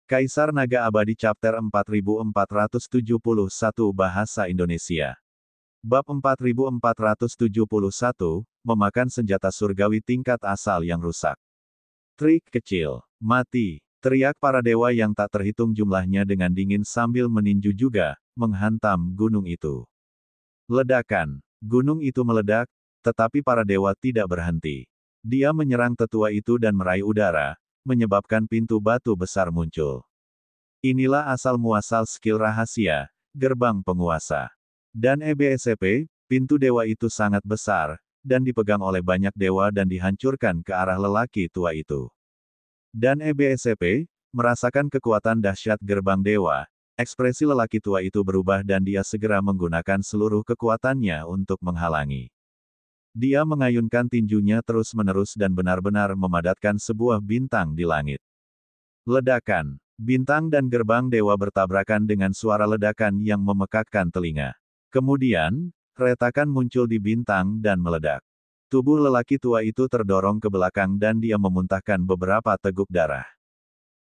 Kaisar Naga Abadi Chapter 4471 Bahasa Indonesia. Bab 4471, Memakan Senjata Surgawi Tingkat Asal yang Rusak. Trik kecil. Mati. Teriak para dewa yang tak terhitung jumlahnya dengan dingin sambil meninju juga, menghantam gunung itu. Ledakan. Gunung itu meledak, tetapi para dewa tidak berhenti. Dia menyerang tetua itu dan meraih udara, menyebabkan pintu batu besar muncul. Inilah asal-muasal skill rahasia, gerbang penguasa. Dan EBSP, pintu dewa itu sangat besar, dan dipegang oleh banyak dewa dan dihancurkan ke arah lelaki tua itu. Dan EBSP, merasakan kekuatan dahsyat gerbang dewa, ekspresi lelaki tua itu berubah dan dia segera menggunakan seluruh kekuatannya untuk menghalangi. Dia mengayunkan tinjunya terus-menerus dan benar-benar memadatkan sebuah bintang di langit. Ledakan. Bintang dan gerbang dewa bertabrakan dengan suara ledakan yang memekakkan telinga. Kemudian, retakan muncul di bintang dan meledak. Tubuh lelaki tua itu terdorong ke belakang dan dia memuntahkan beberapa teguk darah.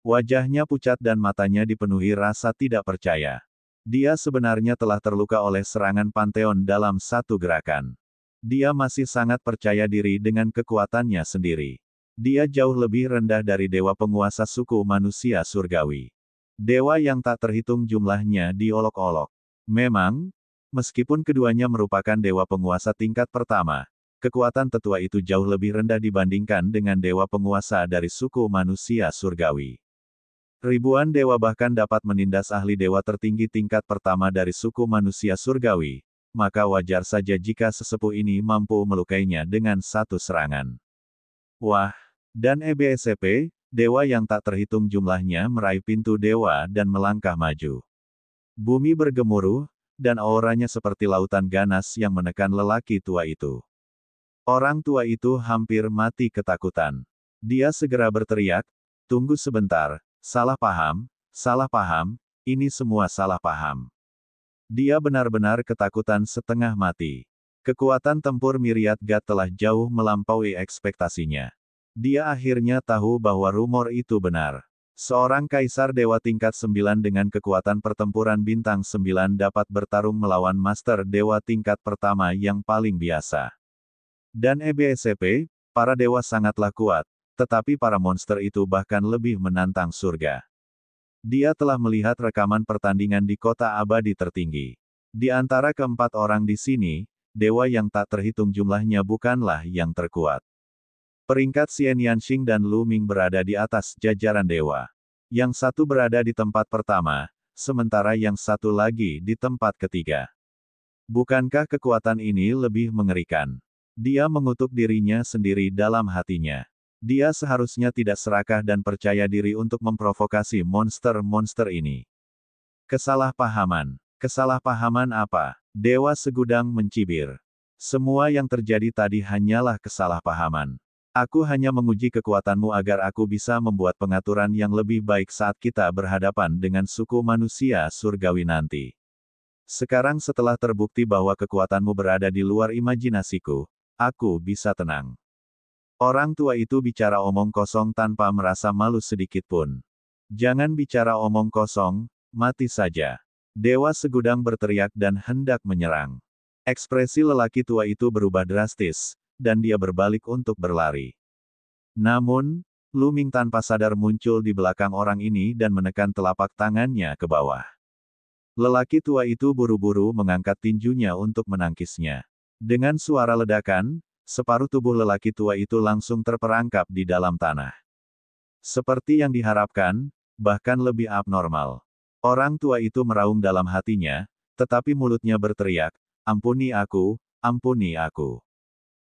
Wajahnya pucat dan matanya dipenuhi rasa tidak percaya. Dia sebenarnya telah terluka oleh serangan Pantheon dalam satu gerakan. Dia masih sangat percaya diri dengan kekuatannya sendiri. Dia jauh lebih rendah dari dewa penguasa suku manusia surgawi. Dewa yang tak terhitung jumlahnya diolok-olok. Memang, meskipun keduanya merupakan dewa penguasa tingkat pertama, kekuatan tetua itu jauh lebih rendah dibandingkan dengan dewa penguasa dari suku manusia surgawi. Ribuan dewa bahkan dapat menindas ahli dewa tertinggi tingkat pertama dari suku manusia surgawi, maka wajar saja jika sesepuh ini mampu melukainya dengan satu serangan. Wah! Dan EBSP, dewa yang tak terhitung jumlahnya meraih pintu dewa dan melangkah maju. Bumi bergemuruh, dan auranya seperti lautan ganas yang menekan lelaki tua itu. Orang tua itu hampir mati ketakutan. Dia segera berteriak, "Tunggu sebentar, salah paham, ini semua salah paham." Dia benar-benar ketakutan setengah mati. Kekuatan tempur Myriad God telah jauh melampaui ekspektasinya. Dia akhirnya tahu bahwa rumor itu benar. Seorang kaisar dewa tingkat 9 dengan kekuatan pertempuran bintang 9 dapat bertarung melawan master dewa tingkat pertama yang paling biasa. Dan EBSP, para dewa sangatlah kuat, tetapi para monster itu bahkan lebih menantang surga. Dia telah melihat rekaman pertandingan di kota abadi tertinggi. Di antara keempat orang di sini, dewa yang tak terhitung jumlahnya bukanlah yang terkuat. Peringkat Xian Yanxing dan Lu Ming berada di atas jajaran dewa. Yang satu berada di tempat pertama, sementara yang satu lagi di tempat ketiga. Bukankah kekuatan ini lebih mengerikan? Dia mengutuk dirinya sendiri dalam hatinya. Dia seharusnya tidak serakah dan percaya diri untuk memprovokasi monster-monster ini. Kesalahpahaman. Kesalahpahaman apa? Dewa Segudang mencibir. Semua yang terjadi tadi hanyalah kesalahpahaman. Aku hanya menguji kekuatanmu agar aku bisa membuat pengaturan yang lebih baik saat kita berhadapan dengan suku manusia surgawi nanti. Sekarang setelah terbukti bahwa kekuatanmu berada di luar imajinasiku, aku bisa tenang. Orang tua itu bicara omong kosong tanpa merasa malu sedikit pun. Jangan bicara omong kosong, mati saja. Dewa Segudang berteriak dan hendak menyerang. Ekspresi lelaki tua itu berubah drastis, dan dia berbalik untuk berlari. Namun, Lu Ming tanpa sadar muncul di belakang orang ini dan menekan telapak tangannya ke bawah. Lelaki tua itu buru-buru mengangkat tinjunya untuk menangkisnya. Dengan suara ledakan, separuh tubuh lelaki tua itu langsung terperangkap di dalam tanah. Seperti yang diharapkan, bahkan lebih abnormal. Orang tua itu meraung dalam hatinya, tetapi mulutnya berteriak, "Ampuni aku, ampuni aku.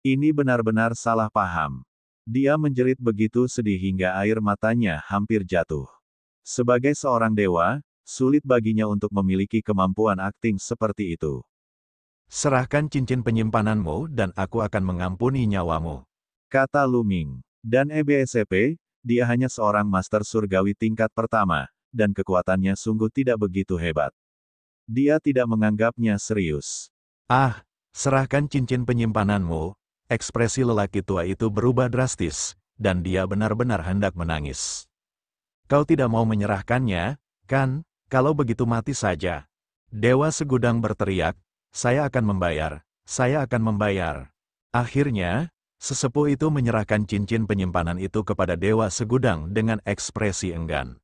Ini benar-benar salah paham." Dia menjerit begitu sedih hingga air matanya hampir jatuh. Sebagai seorang dewa, sulit baginya untuk memiliki kemampuan akting seperti itu. Serahkan cincin penyimpananmu dan aku akan mengampuni nyawamu, kata Lu Ming. Dan EBSP, dia hanya seorang master surgawi tingkat pertama, dan kekuatannya sungguh tidak begitu hebat. Dia tidak menganggapnya serius. "Ah, serahkan cincin penyimpananmu." Ekspresi lelaki tua itu berubah drastis, dan dia benar-benar hendak menangis. Kau tidak mau menyerahkannya, kan? Kalau begitu mati saja. Dewa Segudang berteriak, saya akan membayar, saya akan membayar. Akhirnya, sesepuh itu menyerahkan cincin penyimpanan itu kepada Dewa Segudang dengan ekspresi enggan.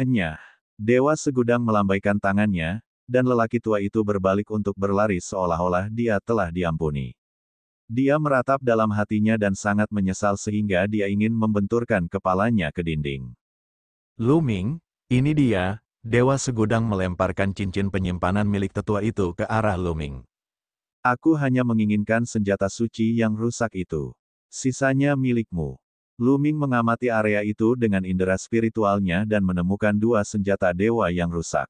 Enyah. Dewa Segudang melambaikan tangannya, dan lelaki tua itu berbalik untuk berlari seolah-olah dia telah diampuni. Dia meratap dalam hatinya dan sangat menyesal sehingga dia ingin membenturkan kepalanya ke dinding. Lu Ming, ini dia. Dewa Segudang melemparkan cincin penyimpanan milik tetua itu ke arah Lu Ming. Aku hanya menginginkan senjata suci yang rusak itu. Sisanya milikmu. Lu Ming mengamati area itu dengan indera spiritualnya dan menemukan dua senjata dewa yang rusak.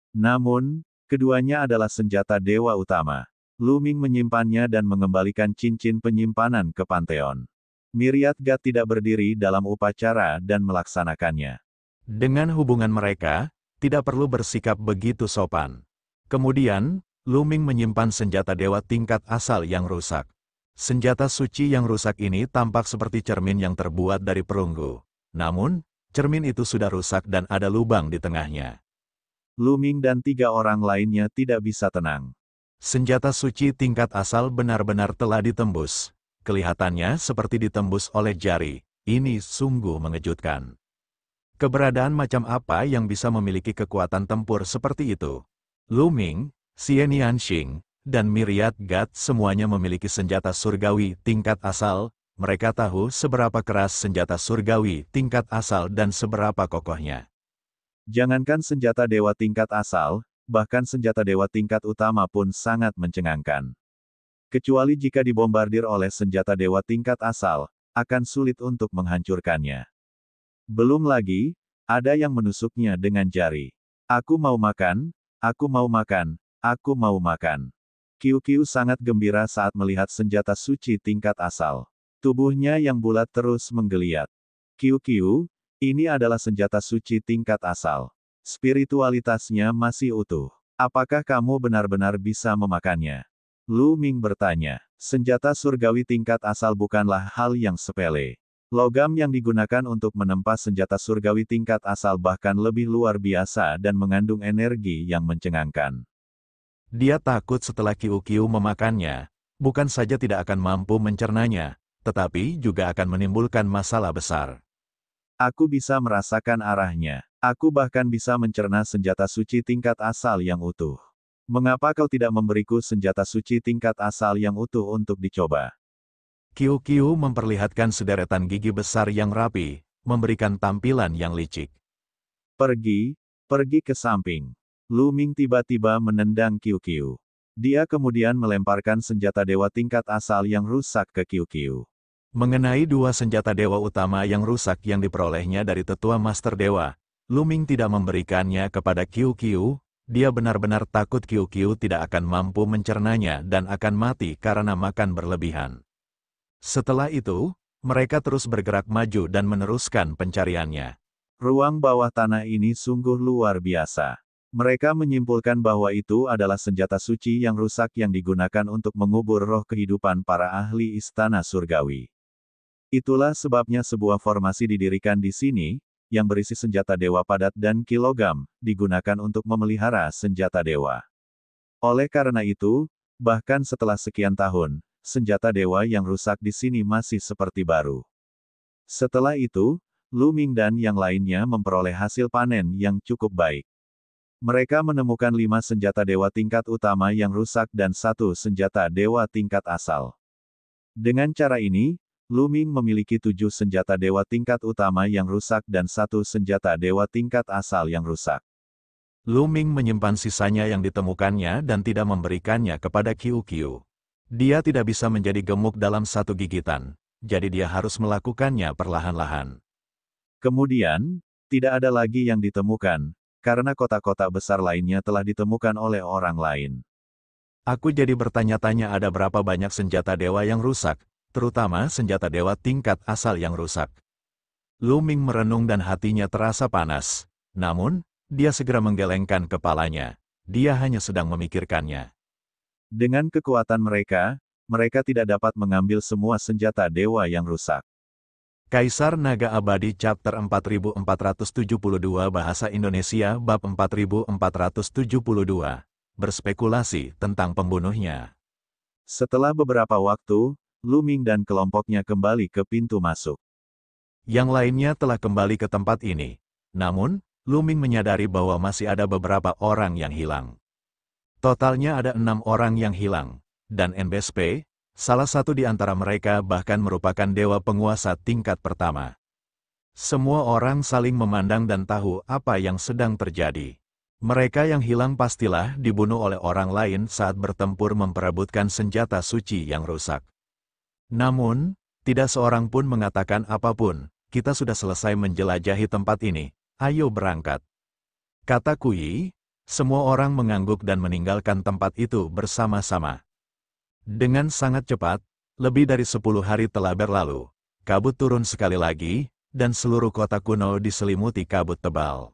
Namun, keduanya adalah senjata dewa utama. Lu Ming menyimpannya dan mengembalikan cincin penyimpanan ke Pantheon. Myriad God tidak berdiri dalam upacara dan melaksanakannya. Dengan hubungan mereka, tidak perlu bersikap begitu sopan. Kemudian, Lu Ming menyimpan senjata dewa tingkat asal yang rusak. Senjata suci yang rusak ini tampak seperti cermin yang terbuat dari perunggu. Namun, cermin itu sudah rusak dan ada lubang di tengahnya. Lu Ming dan 3 orang lainnya tidak bisa tenang. Senjata suci tingkat asal benar-benar telah ditembus. Kelihatannya seperti ditembus oleh jari. Ini sungguh mengejutkan. Keberadaan macam apa yang bisa memiliki kekuatan tempur seperti itu? Lu Ming, Xian Yanxing, dan Myriad God semuanya memiliki senjata surgawi tingkat asal. Mereka tahu seberapa keras senjata surgawi tingkat asal dan seberapa kokohnya. Jangankan senjata dewa tingkat asal, bahkan senjata dewa tingkat utama pun sangat mencengangkan. Kecuali jika dibombardir oleh senjata dewa tingkat asal, akan sulit untuk menghancurkannya. Belum lagi, ada yang menusuknya dengan jari. Aku mau makan, aku mau makan, aku mau makan. Qiu sangat gembira saat melihat senjata suci tingkat asal. Tubuhnya yang bulat terus menggeliat. Qiu, ini adalah senjata suci tingkat asal. Spiritualitasnya masih utuh. Apakah kamu benar-benar bisa memakannya? Lu Ming bertanya. Senjata surgawi tingkat asal bukanlah hal yang sepele. Logam yang digunakan untuk menempa senjata surgawi tingkat asal bahkan lebih luar biasa dan mengandung energi yang mencengangkan. Dia takut setelah Qiu memakannya, bukan saja tidak akan mampu mencernanya, tetapi juga akan menimbulkan masalah besar. Aku bisa merasakan arahnya. Aku bahkan bisa mencerna senjata suci tingkat asal yang utuh. Mengapa kau tidak memberiku senjata suci tingkat asal yang utuh untuk dicoba? Qiu memperlihatkan sederetan gigi besar yang rapi, memberikan tampilan yang licik. Pergi ke samping. Lu Ming tiba-tiba menendang Qiu. Dia kemudian melemparkan senjata dewa tingkat asal yang rusak ke Qiu. Mengenai dua senjata dewa utama yang rusak yang diperolehnya dari tetua Master Dewa, Lu Ming tidak memberikannya kepada Qiu. Dia benar-benar takut Qiu tidak akan mampu mencernanya dan akan mati karena makan berlebihan. Setelah itu, mereka terus bergerak maju dan meneruskan pencariannya. Ruang bawah tanah ini sungguh luar biasa. Mereka menyimpulkan bahwa itu adalah senjata suci yang rusak yang digunakan untuk mengubur roh kehidupan para ahli istana surgawi. Itulah sebabnya sebuah formasi didirikan di sini, yang berisi senjata dewa padat dan kilogam, digunakan untuk memelihara senjata dewa. Oleh karena itu, bahkan setelah sekian tahun, senjata dewa yang rusak di sini masih seperti baru. Setelah itu, Lu Ming dan yang lainnya memperoleh hasil panen yang cukup baik. Mereka menemukan 5 senjata dewa tingkat utama yang rusak dan 1 senjata dewa tingkat asal. Dengan cara ini, Lu Ming memiliki 7 senjata dewa tingkat utama yang rusak dan 1 senjata dewa tingkat asal yang rusak. Lu Ming menyimpan sisanya yang ditemukannya dan tidak memberikannya kepada Qiu. Dia tidak bisa menjadi gemuk dalam satu gigitan, jadi dia harus melakukannya perlahan-lahan. Kemudian, tidak ada lagi yang ditemukan, karena kotak-kotak besar lainnya telah ditemukan oleh orang lain. Aku jadi bertanya-tanya ada berapa banyak senjata dewa yang rusak, terutama senjata dewa tingkat asal yang rusak. Lu Ming merenung dan hatinya terasa panas. Namun, dia segera menggelengkan kepalanya. Dia hanya sedang memikirkannya. Dengan kekuatan mereka, mereka tidak dapat mengambil semua senjata dewa yang rusak. Kaisar Naga Abadi Chapter 4472 Bahasa Indonesia Bab 4472 Berspekulasi tentang pembunuhnya. Setelah beberapa waktu, Lu Ming dan kelompoknya kembali ke pintu masuk. Yang lainnya telah kembali ke tempat ini. Namun, Lu Ming menyadari bahwa masih ada beberapa orang yang hilang. Totalnya ada 6 orang yang hilang, dan NBSP, salah satu di antara mereka bahkan merupakan dewa penguasa tingkat pertama. Semua orang saling memandang dan tahu apa yang sedang terjadi. Mereka yang hilang pastilah dibunuh oleh orang lain saat bertempur memperebutkan senjata suci yang rusak. Namun, tidak seorang pun mengatakan apapun. Kita sudah selesai menjelajahi tempat ini, ayo berangkat. Kata Kuyi, semua orang mengangguk dan meninggalkan tempat itu bersama-sama. Dengan sangat cepat, lebih dari 10 hari telah berlalu. Kabut turun sekali lagi, dan seluruh kota kuno diselimuti kabut tebal.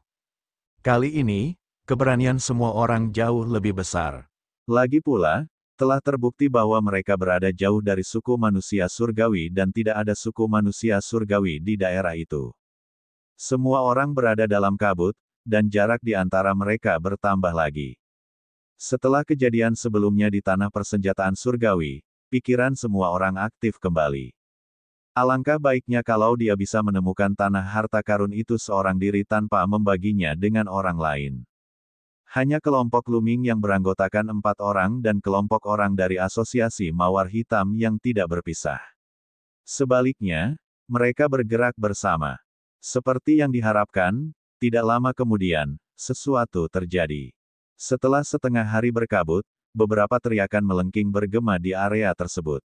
Kali ini, keberanian semua orang jauh lebih besar. Lagi pula, telah terbukti bahwa mereka berada jauh dari suku manusia surgawi dan tidak ada suku manusia surgawi di daerah itu. Semua orang berada dalam kabut, dan jarak di antara mereka bertambah lagi. Setelah kejadian sebelumnya di tanah persenjataan surgawi, pikiran semua orang aktif kembali. Alangkah baiknya kalau dia bisa menemukan tanah harta karun itu seorang diri tanpa membaginya dengan orang lain. Hanya kelompok Lu Ming yang beranggotakan 4 orang dan kelompok orang dari asosiasi Mawar Hitam yang tidak berpisah. Sebaliknya, mereka bergerak bersama. Seperti yang diharapkan, tidak lama kemudian, sesuatu terjadi. Setelah setengah hari berkabut, beberapa teriakan melengking bergema di area tersebut.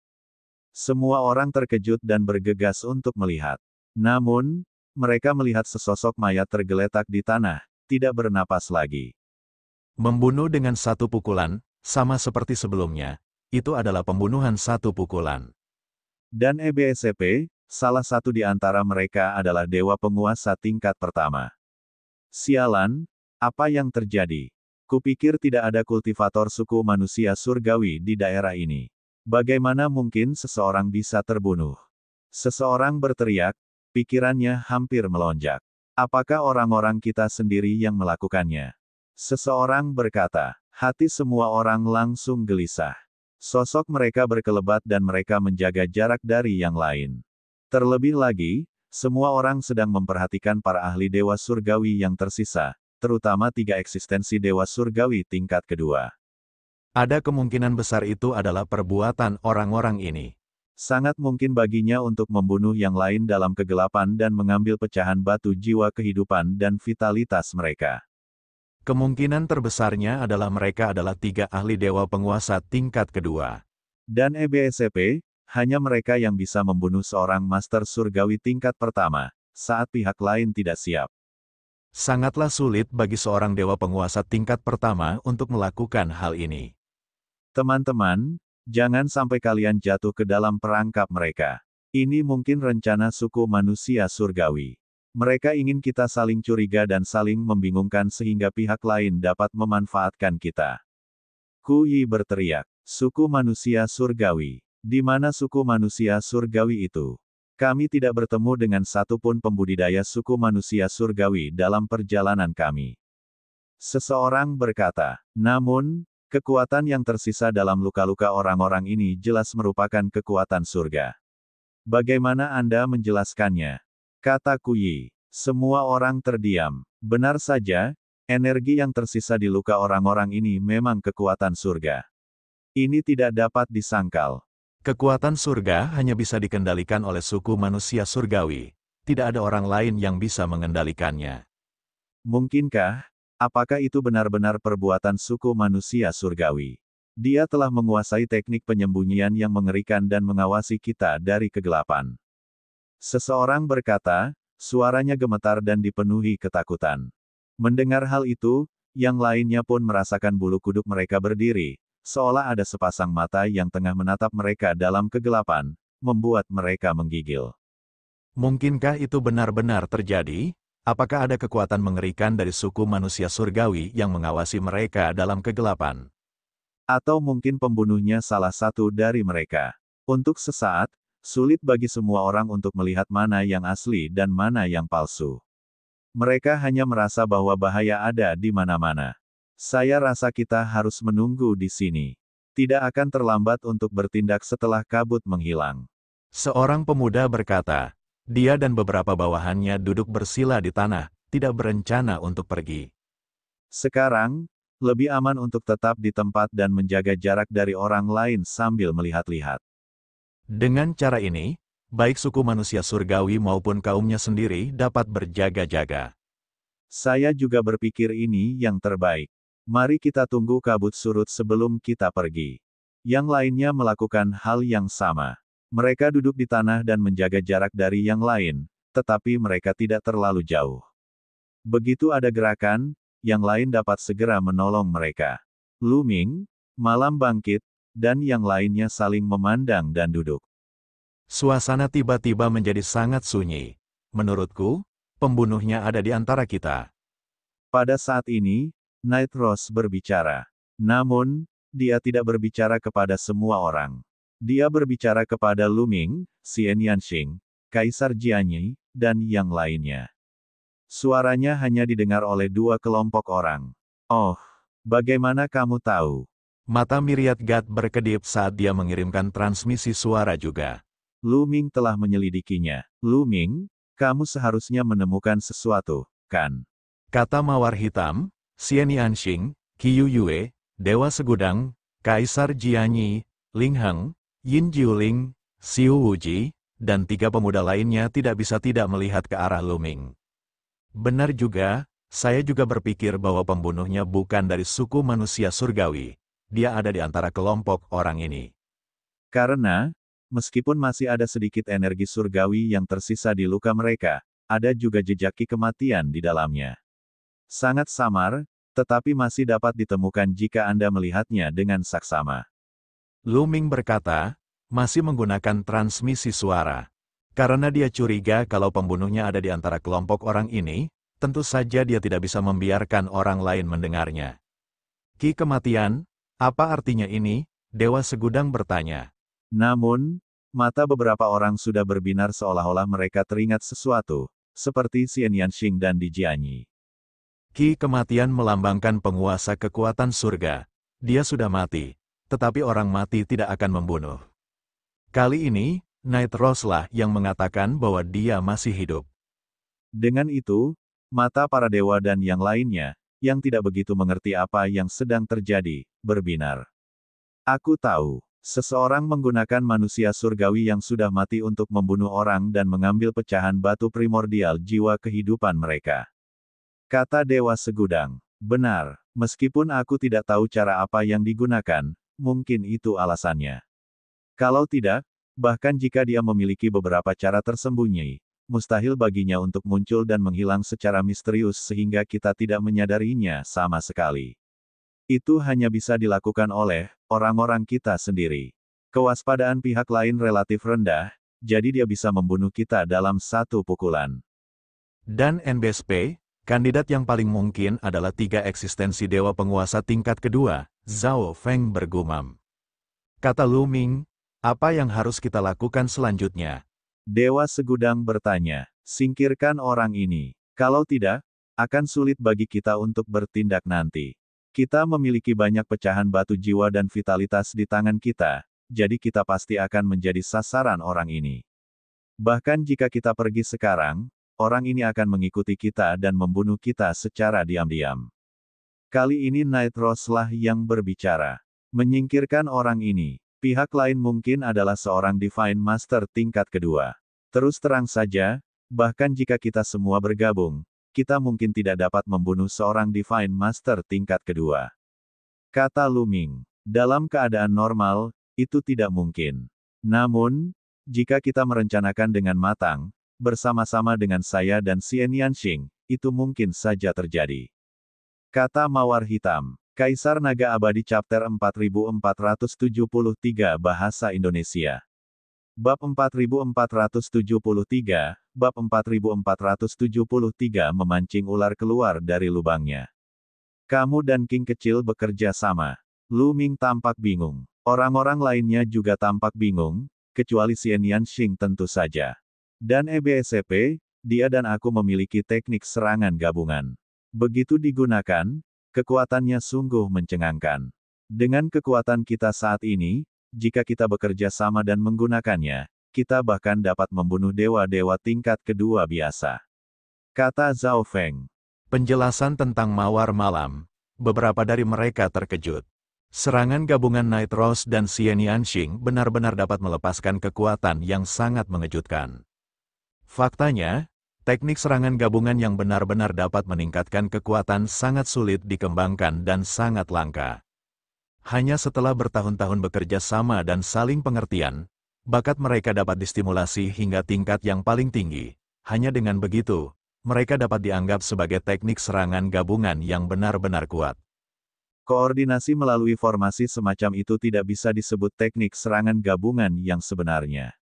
Semua orang terkejut dan bergegas untuk melihat. Namun, mereka melihat sesosok mayat tergeletak di tanah, tidak bernapas lagi. Membunuh dengan satu pukulan, sama seperti sebelumnya, itu adalah pembunuhan satu pukulan. Dan EBSP, salah satu di antara mereka adalah dewa penguasa tingkat pertama. Sialan, apa yang terjadi? Kupikir tidak ada kultivator suku manusia surgawi di daerah ini. Bagaimana mungkin seseorang bisa terbunuh? Seseorang berteriak, pikirannya hampir melonjak. Apakah orang-orang kita sendiri yang melakukannya? Seseorang berkata, hati semua orang langsung gelisah. Sosok mereka berkelebat dan mereka menjaga jarak dari yang lain. Terlebih lagi, semua orang sedang memperhatikan para ahli dewa surgawi yang tersisa, terutama 3 eksistensi dewa surgawi tingkat kedua. Ada kemungkinan besar itu adalah perbuatan orang-orang ini. Sangat mungkin baginya untuk membunuh yang lain dalam kegelapan dan mengambil pecahan batu jiwa kehidupan dan vitalitas mereka. Kemungkinan terbesarnya adalah mereka adalah 3 ahli dewa penguasa tingkat kedua. Dan EBSP, hanya mereka yang bisa membunuh seorang master surgawi tingkat pertama, saat pihak lain tidak siap. Sangatlah sulit bagi seorang dewa penguasa tingkat pertama untuk melakukan hal ini. Teman-teman, jangan sampai kalian jatuh ke dalam perangkap mereka. Ini mungkin rencana suku manusia surgawi. Mereka ingin kita saling curiga dan saling membingungkan sehingga pihak lain dapat memanfaatkan kita. Kuyi berteriak, suku manusia surgawi. Di mana suku manusia surgawi itu? Kami tidak bertemu dengan satupun pembudidaya suku manusia surgawi dalam perjalanan kami. Seseorang berkata, namun, kekuatan yang tersisa dalam luka-luka orang-orang ini jelas merupakan kekuatan surga. Bagaimana Anda menjelaskannya? Kata Kuyi. Semua orang terdiam. Benar saja, energi yang tersisa di luka orang-orang ini memang kekuatan surga. Ini tidak dapat disangkal. Kekuatan surga hanya bisa dikendalikan oleh suku manusia surgawi. Tidak ada orang lain yang bisa mengendalikannya. Mungkinkah? Apakah itu benar-benar perbuatan suku manusia surgawi? Dia telah menguasai teknik penyembunyian yang mengerikan dan mengawasi kita dari kegelapan. Seseorang berkata, suaranya gemetar dan dipenuhi ketakutan. Mendengar hal itu, yang lainnya pun merasakan bulu kuduk mereka berdiri. Seolah ada sepasang mata yang tengah menatap mereka dalam kegelapan, membuat mereka menggigil. Mungkinkah itu benar-benar terjadi? Apakah ada kekuatan mengerikan dari suku manusia surgawi yang mengawasi mereka dalam kegelapan? Atau mungkin pembunuhnya salah satu dari mereka. Untuk sesaat, Sulit bagi semua orang untuk melihat mana yang asli dan mana yang palsu. Mereka hanya merasa bahwa bahaya ada di mana-mana. Saya rasa kita harus menunggu di sini. Tidak akan terlambat untuk bertindak setelah kabut menghilang. Seorang pemuda berkata, dia dan beberapa bawahannya duduk bersila di tanah, tidak berencana untuk pergi. Sekarang, lebih aman untuk tetap di tempat dan menjaga jarak dari orang lain sambil melihat-lihat. Dengan cara ini, baik suku manusia surgawi maupun kaumnya sendiri dapat berjaga-jaga. Saya juga berpikir ini yang terbaik. Mari kita tunggu kabut surut sebelum kita pergi. Yang lainnya melakukan hal yang sama. Mereka duduk di tanah dan menjaga jarak dari yang lain, tetapi mereka tidak terlalu jauh. Begitu ada gerakan, yang lain dapat segera menolong mereka. Lu Ming, Malam Bangkit, dan yang lainnya saling memandang dan duduk. Suasana tiba-tiba menjadi sangat sunyi. Menurutku, pembunuhnya ada di antara kita. Pada saat ini, Night Rose berbicara. Namun, dia tidak berbicara kepada semua orang. Dia berbicara kepada Lu Ming, Xian Yanxing, Kaisar Jianyi, dan yang lainnya. Suaranya hanya didengar oleh dua kelompok orang. Oh, bagaimana kamu tahu? Mata Myriad God berkedip saat dia mengirimkan transmisi suara juga. Lu Ming telah menyelidikinya. Lu Ming, kamu seharusnya menemukan sesuatu, kan? Kata Mawar Hitam, Xian Yanxing, Qiu Yue, Dewa Segudang, Kaisar Jianyi, Ling Heng, Yin Jiuling, Xiu Wuji, dan tiga pemuda lainnya tidak bisa tidak melihat ke arah Lu Ming. Benar juga, saya juga berpikir bahwa pembunuhnya bukan dari suku manusia surgawi. Dia ada di antara kelompok orang ini. Karena, meskipun masih ada sedikit energi surgawi yang tersisa di luka mereka, ada juga jejak kematian di dalamnya. Sangat samar, tetapi masih dapat ditemukan jika Anda melihatnya dengan saksama. Lu Ming berkata, masih menggunakan transmisi suara. Karena dia curiga kalau pembunuhnya ada di antara kelompok orang ini, tentu saja dia tidak bisa membiarkan orang lain mendengarnya. Ki kematian, apa artinya ini? Dewa Segudang bertanya. Namun, mata beberapa orang sudah berbinar seolah-olah mereka teringat sesuatu, seperti Xian Yanxing dan Di Jianyi. Ki kematian melambangkan penguasa kekuatan surga. Dia sudah mati, tetapi orang mati tidak akan membunuh. Kali ini, Night Rose lah yang mengatakan bahwa dia masih hidup. Dengan itu, mata para dewa dan yang lainnya, yang tidak begitu mengerti apa yang sedang terjadi, berbinar. Aku tahu, seseorang menggunakan manusia surgawi yang sudah mati untuk membunuh orang dan mengambil pecahan batu primordial jiwa kehidupan mereka. Kata Dewa Segudang, benar, meskipun aku tidak tahu cara apa yang digunakan, mungkin itu alasannya. Kalau tidak, bahkan jika dia memiliki beberapa cara tersembunyi, mustahil baginya untuk muncul dan menghilang secara misterius sehingga kita tidak menyadarinya sama sekali. Itu hanya bisa dilakukan oleh orang-orang kita sendiri. Kewaspadaan pihak lain relatif rendah, jadi dia bisa membunuh kita dalam satu pukulan. Dan NBSP, kandidat yang paling mungkin adalah tiga eksistensi dewa penguasa tingkat kedua, Zhao Feng bergumam. Kata Lu Ming, apa yang harus kita lakukan selanjutnya? Dewa Segudang bertanya, singkirkan orang ini. Kalau tidak, akan sulit bagi kita untuk bertindak nanti. Kita memiliki banyak pecahan batu jiwa dan vitalitas di tangan kita, jadi kita pasti akan menjadi sasaran orang ini. Bahkan jika kita pergi sekarang, orang ini akan mengikuti kita dan membunuh kita secara diam-diam. Kali ini Night Rose lah yang berbicara. Menyingkirkan orang ini. Pihak lain mungkin adalah seorang Divine Master tingkat kedua. Terus terang saja, bahkan jika kita semua bergabung, kita mungkin tidak dapat membunuh seorang Divine Master tingkat kedua. Kata Lu Ming, dalam keadaan normal, itu tidak mungkin. Namun, jika kita merencanakan dengan matang, bersama-sama dengan saya dan Xian Yanxing, itu mungkin saja terjadi. Kata Mawar Hitam. Kaisar Naga Abadi Chapter 4473 Bahasa Indonesia. Bab 4473, Bab 4473 memancing ular keluar dari lubangnya. Kamu dan King kecil bekerja sama. Lu Ming tampak bingung. Orang-orang lainnya juga tampak bingung, kecuali Xian Yanxing tentu saja. Dan EBSCP, dia dan aku memiliki teknik serangan gabungan. Begitu digunakan, kekuatannya sungguh mencengangkan. Dengan kekuatan kita saat ini, jika kita bekerja sama dan menggunakannya, kita bahkan dapat membunuh dewa-dewa tingkat kedua biasa. Kata Zhao Feng. Penjelasan tentang Mawar Malam. Beberapa dari mereka terkejut. Serangan gabungan Night Rose dan Xian Yanxing benar-benar dapat melepaskan kekuatan yang sangat mengejutkan. Faktanya, teknik serangan gabungan yang benar-benar dapat meningkatkan kekuatan sangat sulit dikembangkan dan sangat langka. Hanya setelah bertahun-tahun bekerja sama dan saling pengertian, bakat mereka dapat distimulasi hingga tingkat yang paling tinggi. Hanya dengan begitu, mereka dapat dianggap sebagai teknik serangan gabungan yang benar-benar kuat. Koordinasi melalui formasi semacam itu tidak bisa disebut teknik serangan gabungan yang sebenarnya.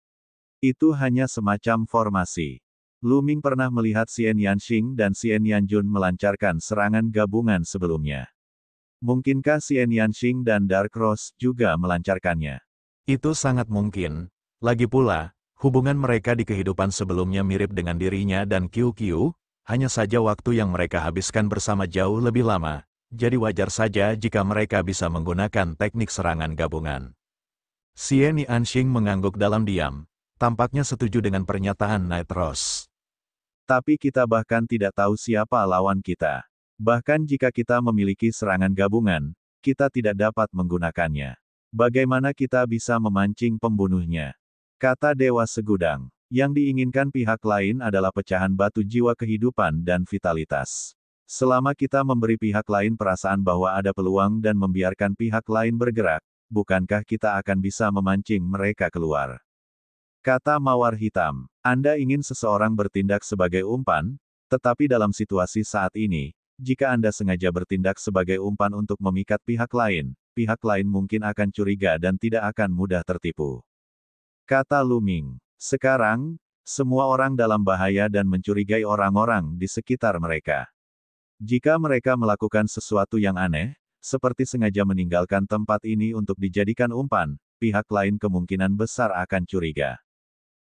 Itu hanya semacam formasi. Lu Ming pernah melihat Xian Yanxing dan Xian Yanjun melancarkan serangan gabungan sebelumnya. Mungkinkah Xian Yanxing dan Dark Rose juga melancarkannya? Itu sangat mungkin. Lagi pula, hubungan mereka di kehidupan sebelumnya mirip dengan dirinya dan QQ, hanya saja waktu yang mereka habiskan bersama jauh lebih lama, jadi wajar saja jika mereka bisa menggunakan teknik serangan gabungan. Xian Yanxing mengangguk dalam diam. Tampaknya setuju dengan pernyataan Night Rose. Tapi kita bahkan tidak tahu siapa lawan kita. Bahkan jika kita memiliki serangan gabungan, kita tidak dapat menggunakannya. Bagaimana kita bisa memancing pembunuhnya? Kata Dewa Segudang. Yang diinginkan pihak lain adalah pecahan batu jiwa kehidupan dan vitalitas. Selama kita memberi pihak lain perasaan bahwa ada peluang dan membiarkan pihak lain bergerak, bukankah kita akan bisa memancing mereka keluar? Kata Mawar Hitam, Anda ingin seseorang bertindak sebagai umpan, tetapi dalam situasi saat ini, jika Anda sengaja bertindak sebagai umpan untuk memikat pihak lain mungkin akan curiga dan tidak akan mudah tertipu. Kata Lu Ming, sekarang, semua orang dalam bahaya dan mencurigai orang-orang di sekitar mereka. Jika mereka melakukan sesuatu yang aneh, seperti sengaja meninggalkan tempat ini untuk dijadikan umpan, pihak lain kemungkinan besar akan curiga.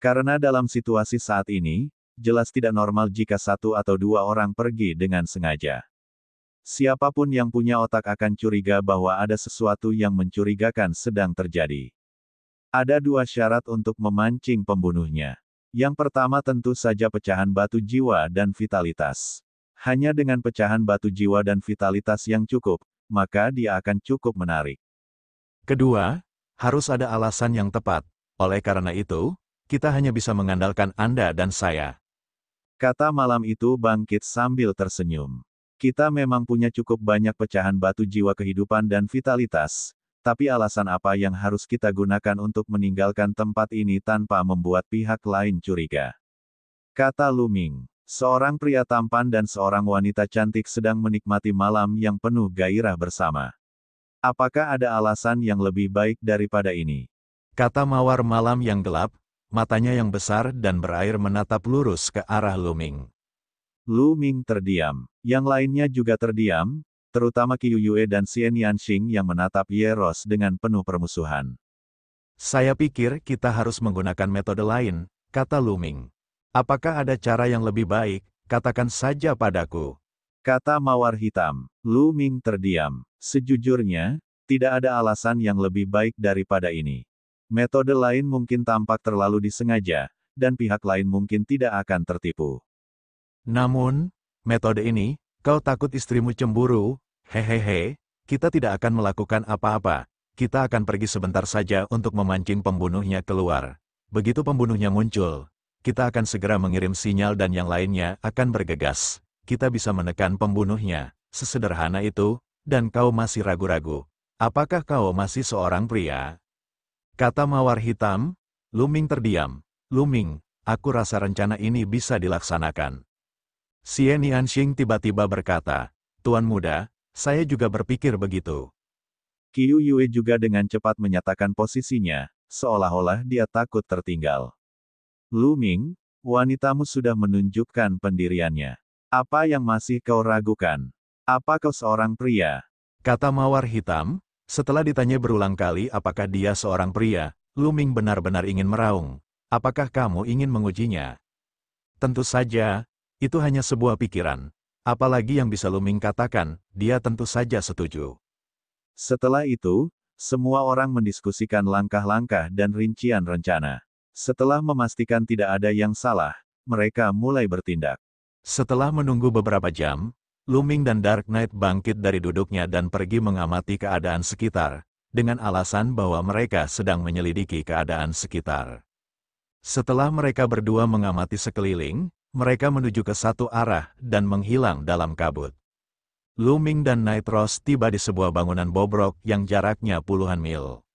Karena dalam situasi saat ini, jelas tidak normal jika satu atau dua orang pergi dengan sengaja. Siapapun yang punya otak akan curiga bahwa ada sesuatu yang mencurigakan sedang terjadi. Ada dua syarat untuk memancing pembunuhnya. Yang pertama tentu saja pecahan batu jiwa dan vitalitas. Hanya dengan pecahan batu jiwa dan vitalitas yang cukup, maka dia akan cukup menarik. Kedua, harus ada alasan yang tepat. Oleh karena itu, kita hanya bisa mengandalkan Anda dan saya. Kata malam itu bangkit sambil tersenyum. Kita memang punya cukup banyak pecahan batu jiwa kehidupan dan vitalitas, tapi alasan apa yang harus kita gunakan untuk meninggalkan tempat ini tanpa membuat pihak lain curiga? Kata Lu Ming, seorang pria tampan dan seorang wanita cantik sedang menikmati malam yang penuh gairah bersama. Apakah ada alasan yang lebih baik daripada ini? Kata Mawar Malam yang gelap, matanya yang besar dan berair menatap lurus ke arah Lu Ming. Lu Ming terdiam. Yang lainnya juga terdiam, terutama Qiu Yue dan Xian Yanxing yang menatap Ye Rose dengan penuh permusuhan. Saya pikir kita harus menggunakan metode lain, kata Lu Ming. Apakah ada cara yang lebih baik? Katakan saja padaku. Kata Mawar Hitam. Lu Ming terdiam. Sejujurnya, tidak ada alasan yang lebih baik daripada ini. Metode lain mungkin tampak terlalu disengaja, dan pihak lain mungkin tidak akan tertipu. Namun, metode ini, kau takut istrimu cemburu? Hehehe, kita tidak akan melakukan apa-apa. Kita akan pergi sebentar saja untuk memancing pembunuhnya keluar. Begitu pembunuhnya muncul, kita akan segera mengirim sinyal dan yang lainnya akan bergegas. Kita bisa menekan pembunuhnya. Sesederhana itu, dan kau masih ragu-ragu. Apakah kau masih seorang pria? Kata Mawar Hitam. Lu Ming terdiam. Lu Ming, aku rasa rencana ini bisa dilaksanakan. Xian Yanxing tiba-tiba berkata, Tuan Muda, saya juga berpikir begitu. Qiu Yue juga dengan cepat menyatakan posisinya, seolah-olah dia takut tertinggal. Lu Ming, wanitamu sudah menunjukkan pendiriannya. Apa yang masih kau ragukan? Apa kau seorang pria? Kata Mawar Hitam. Setelah ditanya berulang kali apakah dia seorang pria, Luming benar-benar ingin meraung. Apakah kamu ingin mengujinya? Tentu saja, itu hanya sebuah pikiran. Apalagi yang bisa Luming katakan, dia tentu saja setuju. Setelah itu, semua orang mendiskusikan langkah-langkah dan rincian rencana. Setelah memastikan tidak ada yang salah, mereka mulai bertindak. Setelah menunggu beberapa jam, Luming dan Dark Knight bangkit dari duduknya dan pergi mengamati keadaan sekitar, dengan alasan bahwa mereka sedang menyelidiki keadaan sekitar. Setelah mereka berdua mengamati sekeliling, mereka menuju ke satu arah dan menghilang dalam kabut. Luming dan Nightros tiba di sebuah bangunan bobrok yang jaraknya puluhan mil.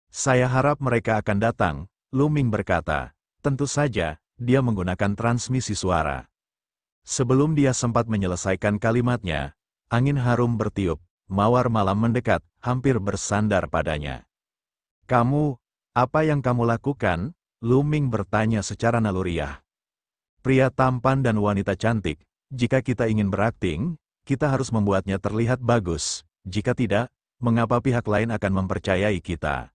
Saya harap mereka akan datang, Luming berkata. Tentu saja, dia menggunakan transmisi suara. Sebelum dia sempat menyelesaikan kalimatnya, angin harum bertiup, mawar malam mendekat, hampir bersandar padanya. Kamu, apa yang kamu lakukan? Luming bertanya secara naluriah. Pria tampan dan wanita cantik, jika kita ingin berakting, kita harus membuatnya terlihat bagus. Jika tidak, mengapa pihak lain akan mempercayai kita?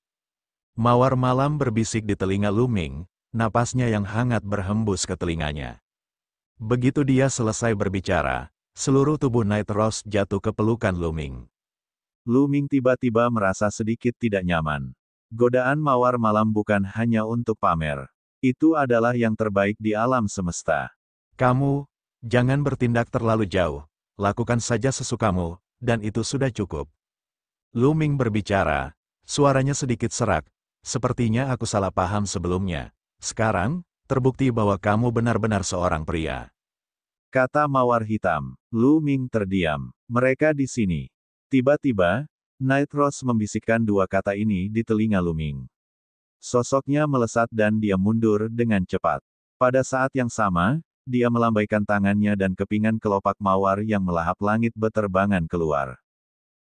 Mawar malam berbisik di telinga Luming, napasnya yang hangat berhembus ke telinganya. Begitu dia selesai berbicara, seluruh tubuh Nightros jatuh ke pelukan Luming. Luming tiba-tiba merasa sedikit tidak nyaman. Godaan mawar malam bukan hanya untuk pamer. Itu adalah yang terbaik di alam semesta. Kamu, jangan bertindak terlalu jauh. Lakukan saja sesukamu, dan itu sudah cukup. Luming berbicara, suaranya sedikit serak. Sepertinya aku salah paham sebelumnya. Sekarang, terbukti bahwa kamu benar-benar seorang pria. Kata mawar hitam. Luming terdiam. Mereka di sini. Tiba-tiba, Nightros membisikkan dua kata ini di telinga Luming. Sosoknya melesat dan dia mundur dengan cepat. Pada saat yang sama, dia melambaikan tangannya dan kepingan kelopak mawar yang melahap langit beterbangan keluar.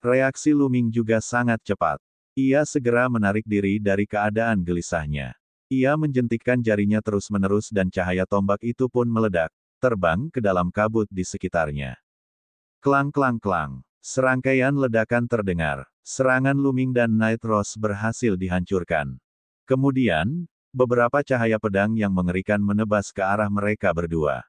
Reaksi Luming juga sangat cepat. Ia segera menarik diri dari keadaan gelisahnya. Ia menjentikkan jarinya terus-menerus dan cahaya tombak itu pun meledak, terbang ke dalam kabut di sekitarnya. Klang-klang-klang. Serangkaian ledakan terdengar. Serangan Luming dan Nightros berhasil dihancurkan. Kemudian, beberapa cahaya pedang yang mengerikan menebas ke arah mereka berdua.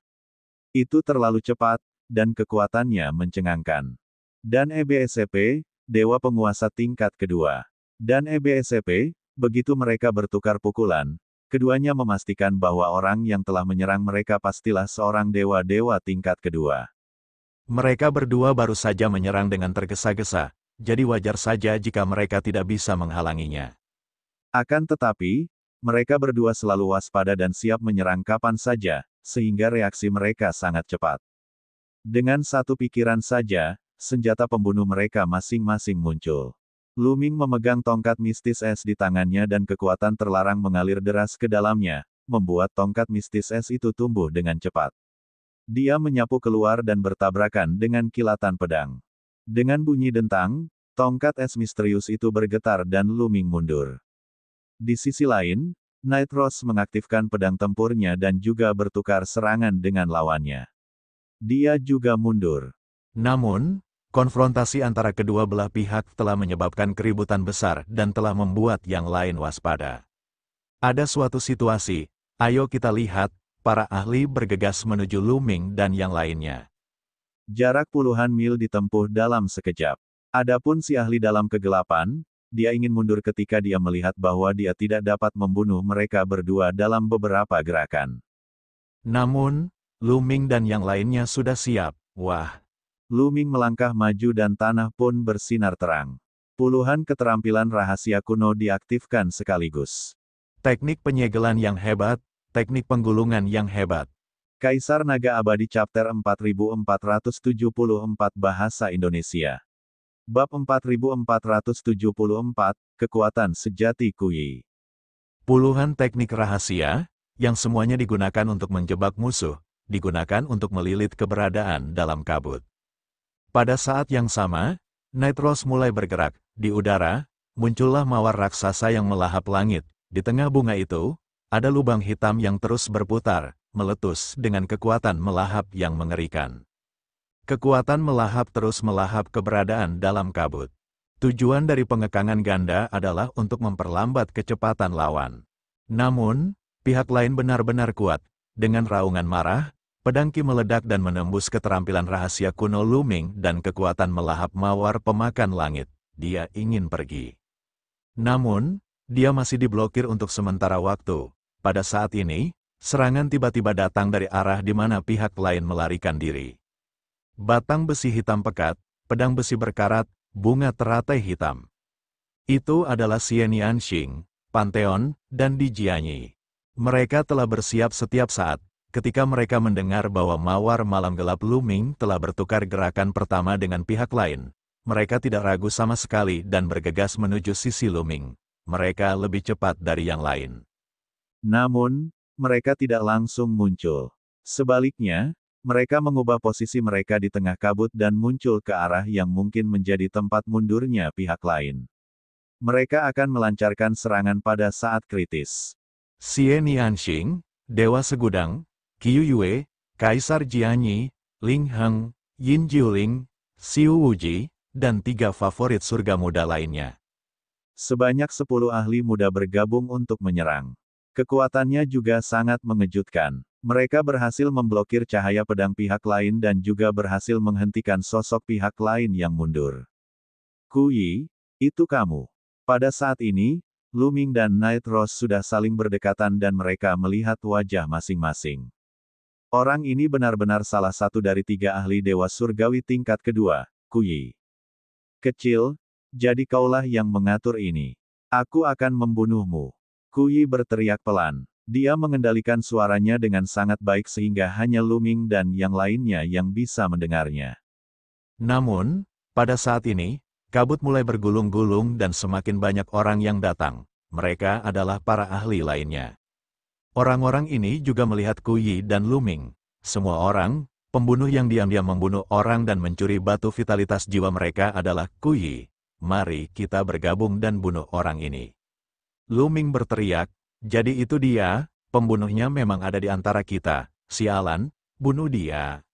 Itu terlalu cepat, dan kekuatannya mencengangkan. Dan EBSCP, Dewa Penguasa tingkat kedua. Dan EBSCP, begitu mereka bertukar pukulan, keduanya memastikan bahwa orang yang telah menyerang mereka pastilah seorang dewa-dewa tingkat kedua. Mereka berdua baru saja menyerang dengan tergesa-gesa, jadi wajar saja jika mereka tidak bisa menghalanginya. Akan tetapi, mereka berdua selalu waspada dan siap menyerang kapan saja, sehingga reaksi mereka sangat cepat. Dengan satu pikiran saja, senjata pembunuh mereka masing-masing muncul. Luming memegang tongkat mistis es di tangannya dan kekuatan terlarang mengalir deras ke dalamnya, membuat tongkat mistis es itu tumbuh dengan cepat. Dia menyapu keluar dan bertabrakan dengan kilatan pedang. Dengan bunyi dentang, tongkat es misterius itu bergetar dan Luming mundur. Di sisi lain, Nightros mengaktifkan pedang tempurnya dan juga bertukar serangan dengan lawannya. Dia juga mundur. Namun, konfrontasi antara kedua belah pihak telah menyebabkan keributan besar dan telah membuat yang lain waspada. Ada suatu situasi, ayo kita lihat, para ahli bergegas menuju Luming dan yang lainnya. Jarak puluhan mil ditempuh dalam sekejap. Adapun si ahli dalam kegelapan, dia ingin mundur ketika dia melihat bahwa dia tidak dapat membunuh mereka berdua dalam beberapa gerakan. Namun, Luming dan yang lainnya sudah siap. Wah! Luming melangkah maju dan tanah pun bersinar terang. Puluhan keterampilan rahasia kuno diaktifkan sekaligus. Teknik penyegelan yang hebat, teknik penggulungan yang hebat. Kaisar Naga Abadi Chapter 4474 Bahasa Indonesia. Bab 4474, Kekuatan Sejati Kuyi. Puluhan teknik rahasia, yang semuanya digunakan untuk menjebak musuh, digunakan untuk melilit keberadaan dalam kabut. Pada saat yang sama, Nightros mulai bergerak. Di udara, muncullah mawar raksasa yang melahap langit. Di tengah bunga itu, ada lubang hitam yang terus berputar, meletus dengan kekuatan melahap yang mengerikan. Kekuatan melahap terus melahap keberadaan dalam kabut. Tujuan dari pengekangan ganda adalah untuk memperlambat kecepatan lawan. Namun, pihak lain benar-benar kuat. Dengan raungan marah, pedang Qi meledak dan menembus keterampilan rahasia kuno Lu Ming dan kekuatan melahap mawar pemakan langit. Dia ingin pergi. Namun, dia masih diblokir untuk sementara waktu. Pada saat ini, serangan tiba-tiba datang dari arah di mana pihak lain melarikan diri. Batang besi hitam pekat, pedang besi berkarat, bunga teratai hitam. Itu adalah Xian Yanxing, Pantheon, dan Di Jianyi. Mereka telah bersiap setiap saat, ketika mereka mendengar bahwa mawar malam gelap Lu Ming telah bertukar gerakan pertama dengan pihak lain. Mereka tidak ragu sama sekali dan bergegas menuju sisi Lu Ming. Mereka lebih cepat dari yang lain. Namun, mereka tidak langsung muncul. Sebaliknya, mereka mengubah posisi mereka di tengah kabut dan muncul ke arah yang mungkin menjadi tempat mundurnya pihak lain. Mereka akan melancarkan serangan pada saat kritis. Xian Yanxing, Dewa Segudang, Qiu Yue, Kaisar Jianyi, Ling Heng, Yin Jiuling, Xiu Wuji, dan 3 favorit surga muda lainnya. Sebanyak 10 ahli muda bergabung untuk menyerang. Kekuatannya juga sangat mengejutkan. Mereka berhasil memblokir cahaya pedang pihak lain dan juga berhasil menghentikan sosok pihak lain yang mundur. Kuyi, itu kamu. Pada saat ini, Lu Ming dan Night Rose sudah saling berdekatan dan mereka melihat wajah masing-masing. Orang ini benar-benar salah satu dari 3 ahli dewa surgawi tingkat kedua, Kuyi. Kecil, jadi kaulah yang mengatur ini. Aku akan membunuhmu. Kuyi berteriak pelan. Dia mengendalikan suaranya dengan sangat baik sehingga hanya Lu Ming dan yang lainnya yang bisa mendengarnya. Namun, pada saat ini, kabut mulai bergulung-gulung dan semakin banyak orang yang datang. Mereka adalah para ahli lainnya. Orang-orang ini juga melihat Kuyi dan Lu Ming. Semua orang, pembunuh yang diam-diam membunuh orang dan mencuri batu vitalitas jiwa mereka adalah Kuyi. Mari kita bergabung dan bunuh orang ini. Lu Ming berteriak, jadi itu dia, pembunuhnya memang ada di antara kita. Sialan, bunuh dia.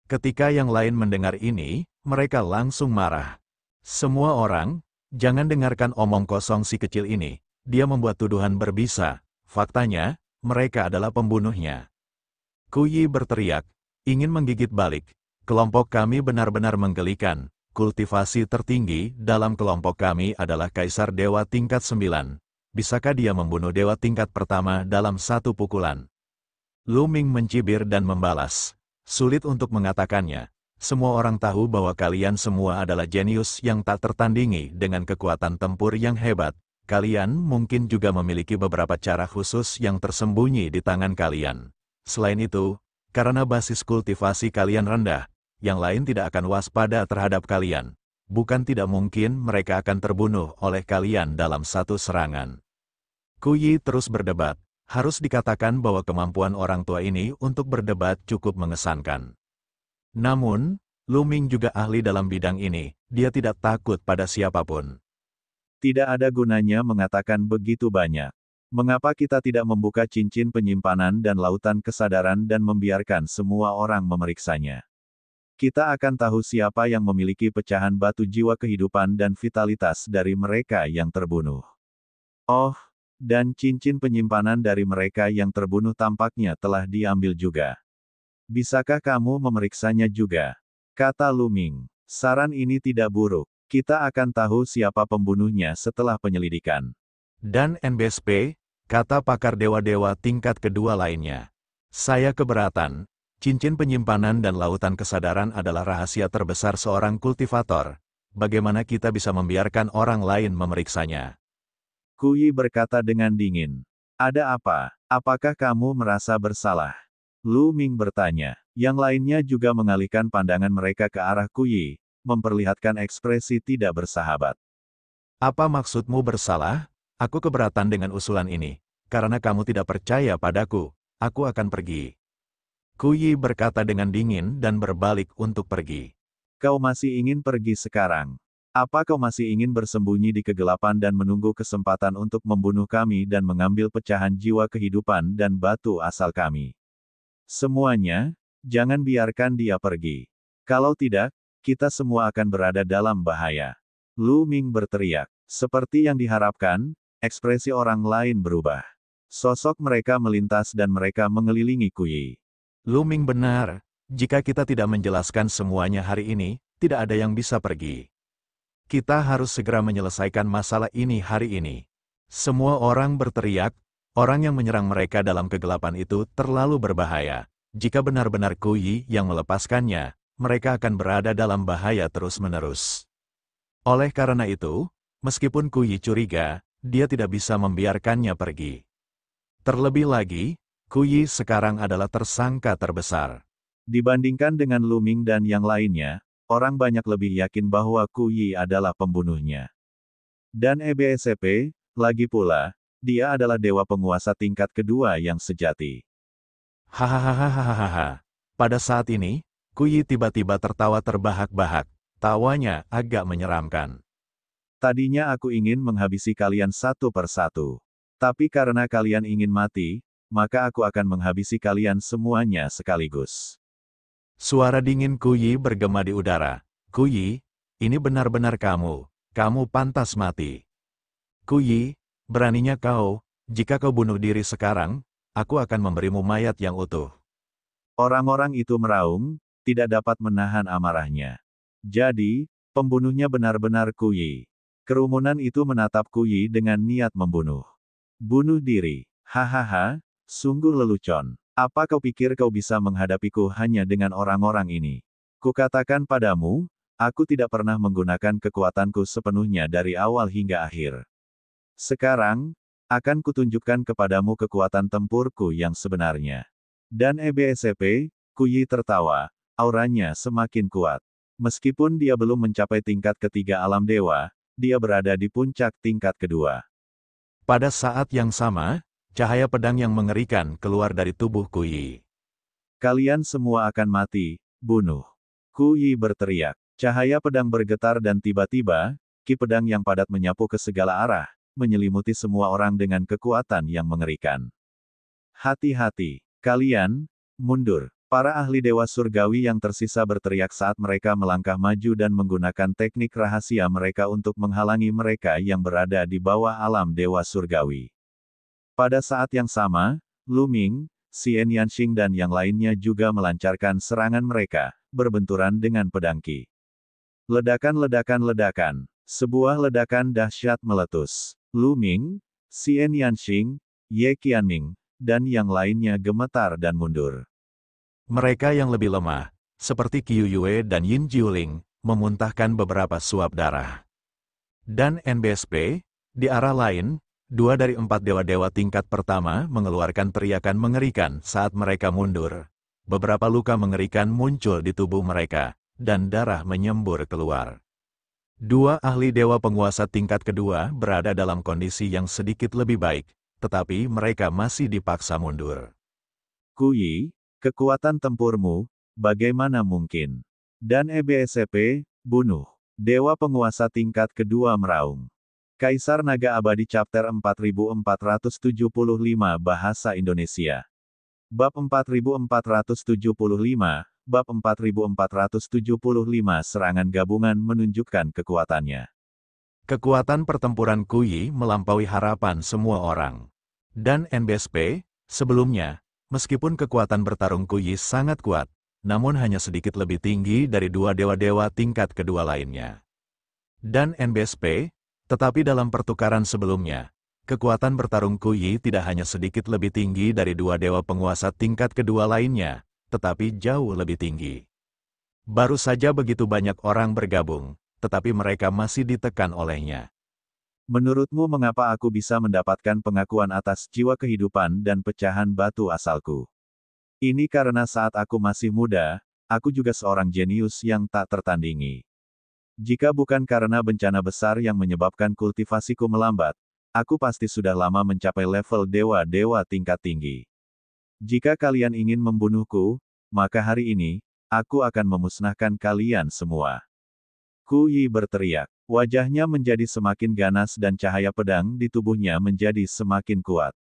Ketika yang lain mendengar ini, mereka langsung marah. Semua orang, jangan dengarkan omong kosong si kecil ini. Dia membuat tuduhan berbisa. Faktanya, mereka adalah pembunuhnya. Kuyi berteriak, ingin menggigit balik. Kelompok kami benar-benar menggelikan. Kultivasi tertinggi dalam kelompok kami adalah Kaisar Dewa tingkat 9. Bisakah dia membunuh dewa tingkat pertama dalam satu pukulan? Lu Ming mencibir dan membalas. Sulit untuk mengatakannya. Semua orang tahu bahwa kalian semua adalah jenius yang tak tertandingi dengan kekuatan tempur yang hebat. Kalian mungkin juga memiliki beberapa cara khusus yang tersembunyi di tangan kalian. Selain itu, karena basis kultivasi kalian rendah, yang lain tidak akan waspada terhadap kalian. Bukan tidak mungkin mereka akan terbunuh oleh kalian dalam satu serangan. Kuyi terus berdebat. Harus dikatakan bahwa kemampuan orang tua ini untuk berdebat cukup mengesankan. Namun, Lu Ming juga ahli dalam bidang ini. Dia tidak takut pada siapapun. Tidak ada gunanya mengatakan begitu banyak. Mengapa kita tidak membuka cincin penyimpanan dan lautan kesadaran dan membiarkan semua orang memeriksanya? Kita akan tahu siapa yang memiliki pecahan batu jiwa kehidupan dan vitalitas dari mereka yang terbunuh. Oh, dan cincin penyimpanan dari mereka yang terbunuh tampaknya telah diambil juga. Bisakah kamu memeriksanya juga? Kata Lu Ming. Saran ini tidak buruk. Kita akan tahu siapa pembunuhnya setelah penyelidikan. Dan NBSP, kata pakar dewa-dewa tingkat kedua lainnya. Saya keberatan. Cincin penyimpanan dan lautan kesadaran adalah rahasia terbesar seorang kultivator. Bagaimana kita bisa membiarkan orang lain memeriksanya? Kuyi berkata dengan dingin. Ada apa? Apakah kamu merasa bersalah? Lu Ming bertanya. Yang lainnya juga mengalihkan pandangan mereka ke arah Kuyi, memperlihatkan ekspresi tidak bersahabat. Apa maksudmu bersalah? Aku keberatan dengan usulan ini. Karena kamu tidak percaya padaku, aku akan pergi. Kuyi berkata dengan dingin dan berbalik untuk pergi. Kau masih ingin pergi sekarang? Apa kau masih ingin bersembunyi di kegelapan dan menunggu kesempatan untuk membunuh kami dan mengambil pecahan jiwa kehidupan dan batu asal kami? Semuanya, jangan biarkan dia pergi. Kalau tidak, kita semua akan berada dalam bahaya. Lu Ming berteriak. Seperti yang diharapkan, ekspresi orang lain berubah. Sosok mereka melintas dan mereka mengelilingi Kuyi. Lu Ming benar. Jika kita tidak menjelaskan semuanya hari ini, tidak ada yang bisa pergi. Kita harus segera menyelesaikan masalah ini hari ini. Semua orang berteriak, orang yang menyerang mereka dalam kegelapan itu terlalu berbahaya. Jika benar-benar Kuyi yang melepaskannya, mereka akan berada dalam bahaya terus-menerus. Oleh karena itu, meskipun Kuyi curiga, dia tidak bisa membiarkannya pergi. Terlebih lagi, Kuyi sekarang adalah tersangka terbesar. Dibandingkan dengan Lu Ming dan yang lainnya, orang banyak lebih yakin bahwa Kuyi adalah pembunuhnya. Dan EBSCP, lagi pula, dia adalah dewa penguasa tingkat kedua yang sejati. Hahaha. Pada saat ini, Kuyi tiba-tiba tertawa terbahak-bahak. Tawanya agak menyeramkan. Tadinya aku ingin menghabisi kalian satu persatu. Tapi karena kalian ingin mati, maka aku akan menghabisi kalian semuanya sekaligus. Suara dingin Kuyi bergema di udara. Kuyi, ini benar-benar kamu. Kamu pantas mati. Kuyi, beraninya kau, jika kau bunuh diri sekarang, aku akan memberimu mayat yang utuh. Orang-orang itu meraung, tidak dapat menahan amarahnya. Jadi, pembunuhnya benar-benar Kuyi. Kerumunan itu menatap Kuyi dengan niat membunuh. Bunuh diri. Hahaha, sungguh lelucon. Apa kau pikir kau bisa menghadapiku hanya dengan orang-orang ini? Kukatakan padamu, aku tidak pernah menggunakan kekuatanku sepenuhnya dari awal hingga akhir. Sekarang, akan kutunjukkan kepadamu kekuatan tempurku yang sebenarnya. Dan EBSCP, Kuyi tertawa, auranya semakin kuat. Meskipun dia belum mencapai tingkat ketiga alam dewa, dia berada di puncak tingkat kedua. Pada saat yang sama, cahaya pedang yang mengerikan keluar dari tubuh Kuyi. Kalian semua akan mati, bunuh. Kuyi berteriak. Cahaya pedang bergetar dan tiba-tiba, ki pedang yang padat menyapu ke segala arah, menyelimuti semua orang dengan kekuatan yang mengerikan. Hati-hati, kalian, mundur. Para ahli dewa surgawi yang tersisa berteriak saat mereka melangkah maju dan menggunakan teknik rahasia mereka untuk menghalangi mereka yang berada di bawah alam dewa surgawi. Pada saat yang sama, Lu Ming, Xian Yanxing dan yang lainnya juga melancarkan serangan mereka, berbenturan dengan pedang Qi. Ledakan-ledakan-ledakan. Sebuah ledakan dahsyat meletus. Lu Ming, Xian Yanxing, Ye Qianming, dan yang lainnya gemetar dan mundur. Mereka yang lebih lemah, seperti Qiu Yue dan Yin Jiuling, memuntahkan beberapa suap darah. Dan NBSP, di arah lain, 2 dari 4 dewa-dewa tingkat pertama mengeluarkan teriakan mengerikan saat mereka mundur. Beberapa luka mengerikan muncul di tubuh mereka, dan darah menyembur keluar. 2 ahli dewa penguasa tingkat kedua berada dalam kondisi yang sedikit lebih baik, tetapi mereka masih dipaksa mundur. Kuyi, kekuatan tempurmu, bagaimana mungkin? Dan EBSCP, bunuh. Dewa penguasa tingkat kedua meraung. Kaisar Naga Abadi Chapter 4475 Bahasa Indonesia. Bab 4475, Bab 4475 Serangan gabungan menunjukkan kekuatannya. Kekuatan pertempuran Kuyi melampaui harapan semua orang. Dan NBSP, sebelumnya, meskipun kekuatan bertarung Kuyi sangat kuat, namun hanya sedikit lebih tinggi dari 2 dewa-dewa tingkat kedua lainnya. Dan NBSP, tetapi dalam pertukaran sebelumnya, kekuatan bertarung Kuyi tidak hanya sedikit lebih tinggi dari 2 dewa penguasa tingkat kedua lainnya, tetapi jauh lebih tinggi. Baru saja begitu banyak orang bergabung, tetapi mereka masih ditekan olehnya. Menurutmu mengapa aku bisa mendapatkan pengakuan atas jiwa kehidupan dan pecahan batu asalku? Ini karena saat aku masih muda, aku juga seorang jenius yang tak tertandingi. Jika bukan karena bencana besar yang menyebabkan kultivasiku melambat, aku pasti sudah lama mencapai level dewa-dewa tingkat tinggi. Jika kalian ingin membunuhku, maka hari ini, aku akan memusnahkan kalian semua. Kuyi berteriak. Wajahnya menjadi semakin ganas dan cahaya pedang di tubuhnya menjadi semakin kuat.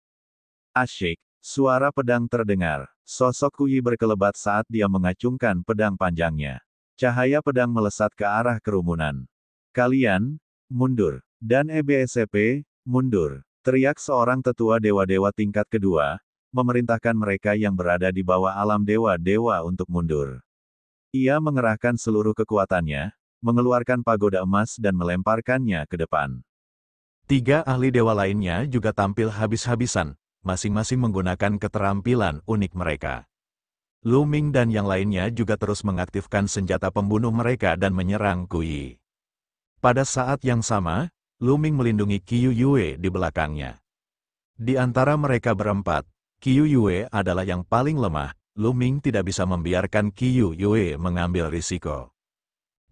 Asyik, suara pedang terdengar. Sosok Kuyi berkelebat saat dia mengacungkan pedang panjangnya. Cahaya pedang melesat ke arah kerumunan. Kalian, mundur. Dan EBSCP, mundur. Teriak seorang tetua dewa-dewa tingkat kedua, memerintahkan mereka yang berada di bawah alam dewa-dewa untuk mundur. Ia mengerahkan seluruh kekuatannya, mengeluarkan pagoda emas dan melemparkannya ke depan. 3 ahli dewa lainnya juga tampil habis-habisan, masing-masing menggunakan keterampilan unik mereka. Lu Ming dan yang lainnya juga terus mengaktifkan senjata pembunuh mereka dan menyerang Kuyi. Pada saat yang sama, Lu Ming melindungi Qiu Yue di belakangnya. Di antara mereka berempat, Qiu Yue adalah yang paling lemah. Lu Ming tidak bisa membiarkan Qiu Yue mengambil risiko.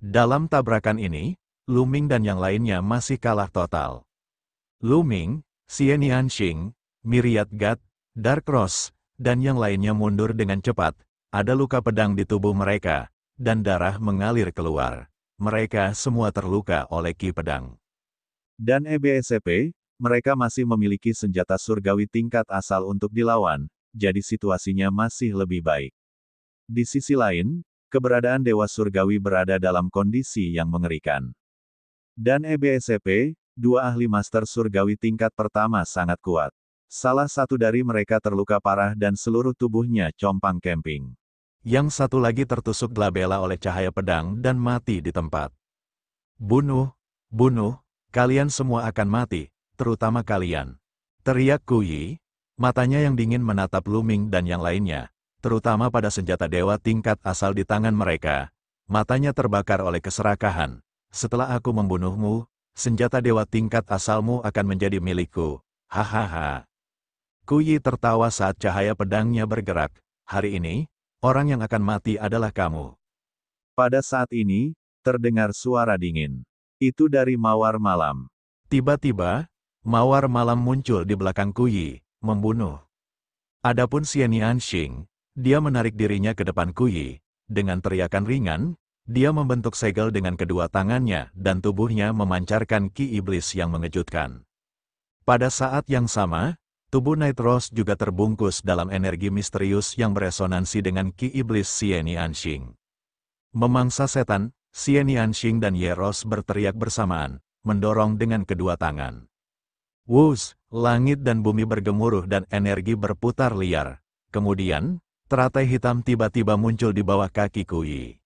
Dalam tabrakan ini, Lu Ming dan yang lainnya masih kalah total. Lu Ming, Xian Yanxing, Myriad God, Dark Rose, dan yang lainnya mundur dengan cepat. Ada luka pedang di tubuh mereka, dan darah mengalir keluar. Mereka semua terluka oleh ki pedang. Dan EBSCP, mereka masih memiliki senjata surgawi tingkat asal untuk dilawan, jadi situasinya masih lebih baik. Di sisi lain, keberadaan Dewa Surgawi berada dalam kondisi yang mengerikan. Dan EBSCP, 2 ahli master surgawi tingkat pertama sangat kuat. Salah satu dari mereka terluka parah dan seluruh tubuhnya compang-camping. Yang satu lagi tertusuk glabella oleh cahaya pedang dan mati di tempat. Bunuh, bunuh, kalian semua akan mati, terutama kalian. Teriak Kuyi, matanya yang dingin menatap Lu Ming dan yang lainnya, terutama pada senjata dewa tingkat asal di tangan mereka. Matanya terbakar oleh keserakahan. Setelah aku membunuhmu, senjata dewa tingkat asalmu akan menjadi milikku. Hahaha. Kuyi tertawa saat cahaya pedangnya bergerak. Hari ini, orang yang akan mati adalah kamu. Pada saat ini, terdengar suara dingin. Itu dari Mawar Malam. Tiba-tiba, Mawar Malam muncul di belakang Kuyi, membunuh. Adapun Xian Yanxing, dia menarik dirinya ke depan Kuyi. Dengan teriakan ringan, dia membentuk segel dengan kedua tangannya dan tubuhnya memancarkan ki iblis yang mengejutkan. Pada saat yang sama, tubuh Night Rose juga terbungkus dalam energi misterius yang beresonansi dengan ki iblis Xian Yanxing. Memangsa setan, Xian Yanxing dan Ye Rose berteriak bersamaan, mendorong dengan kedua tangan. Wus, langit dan bumi bergemuruh dan energi berputar liar. Kemudian, teratai hitam tiba-tiba muncul di bawah kaki Kuyi.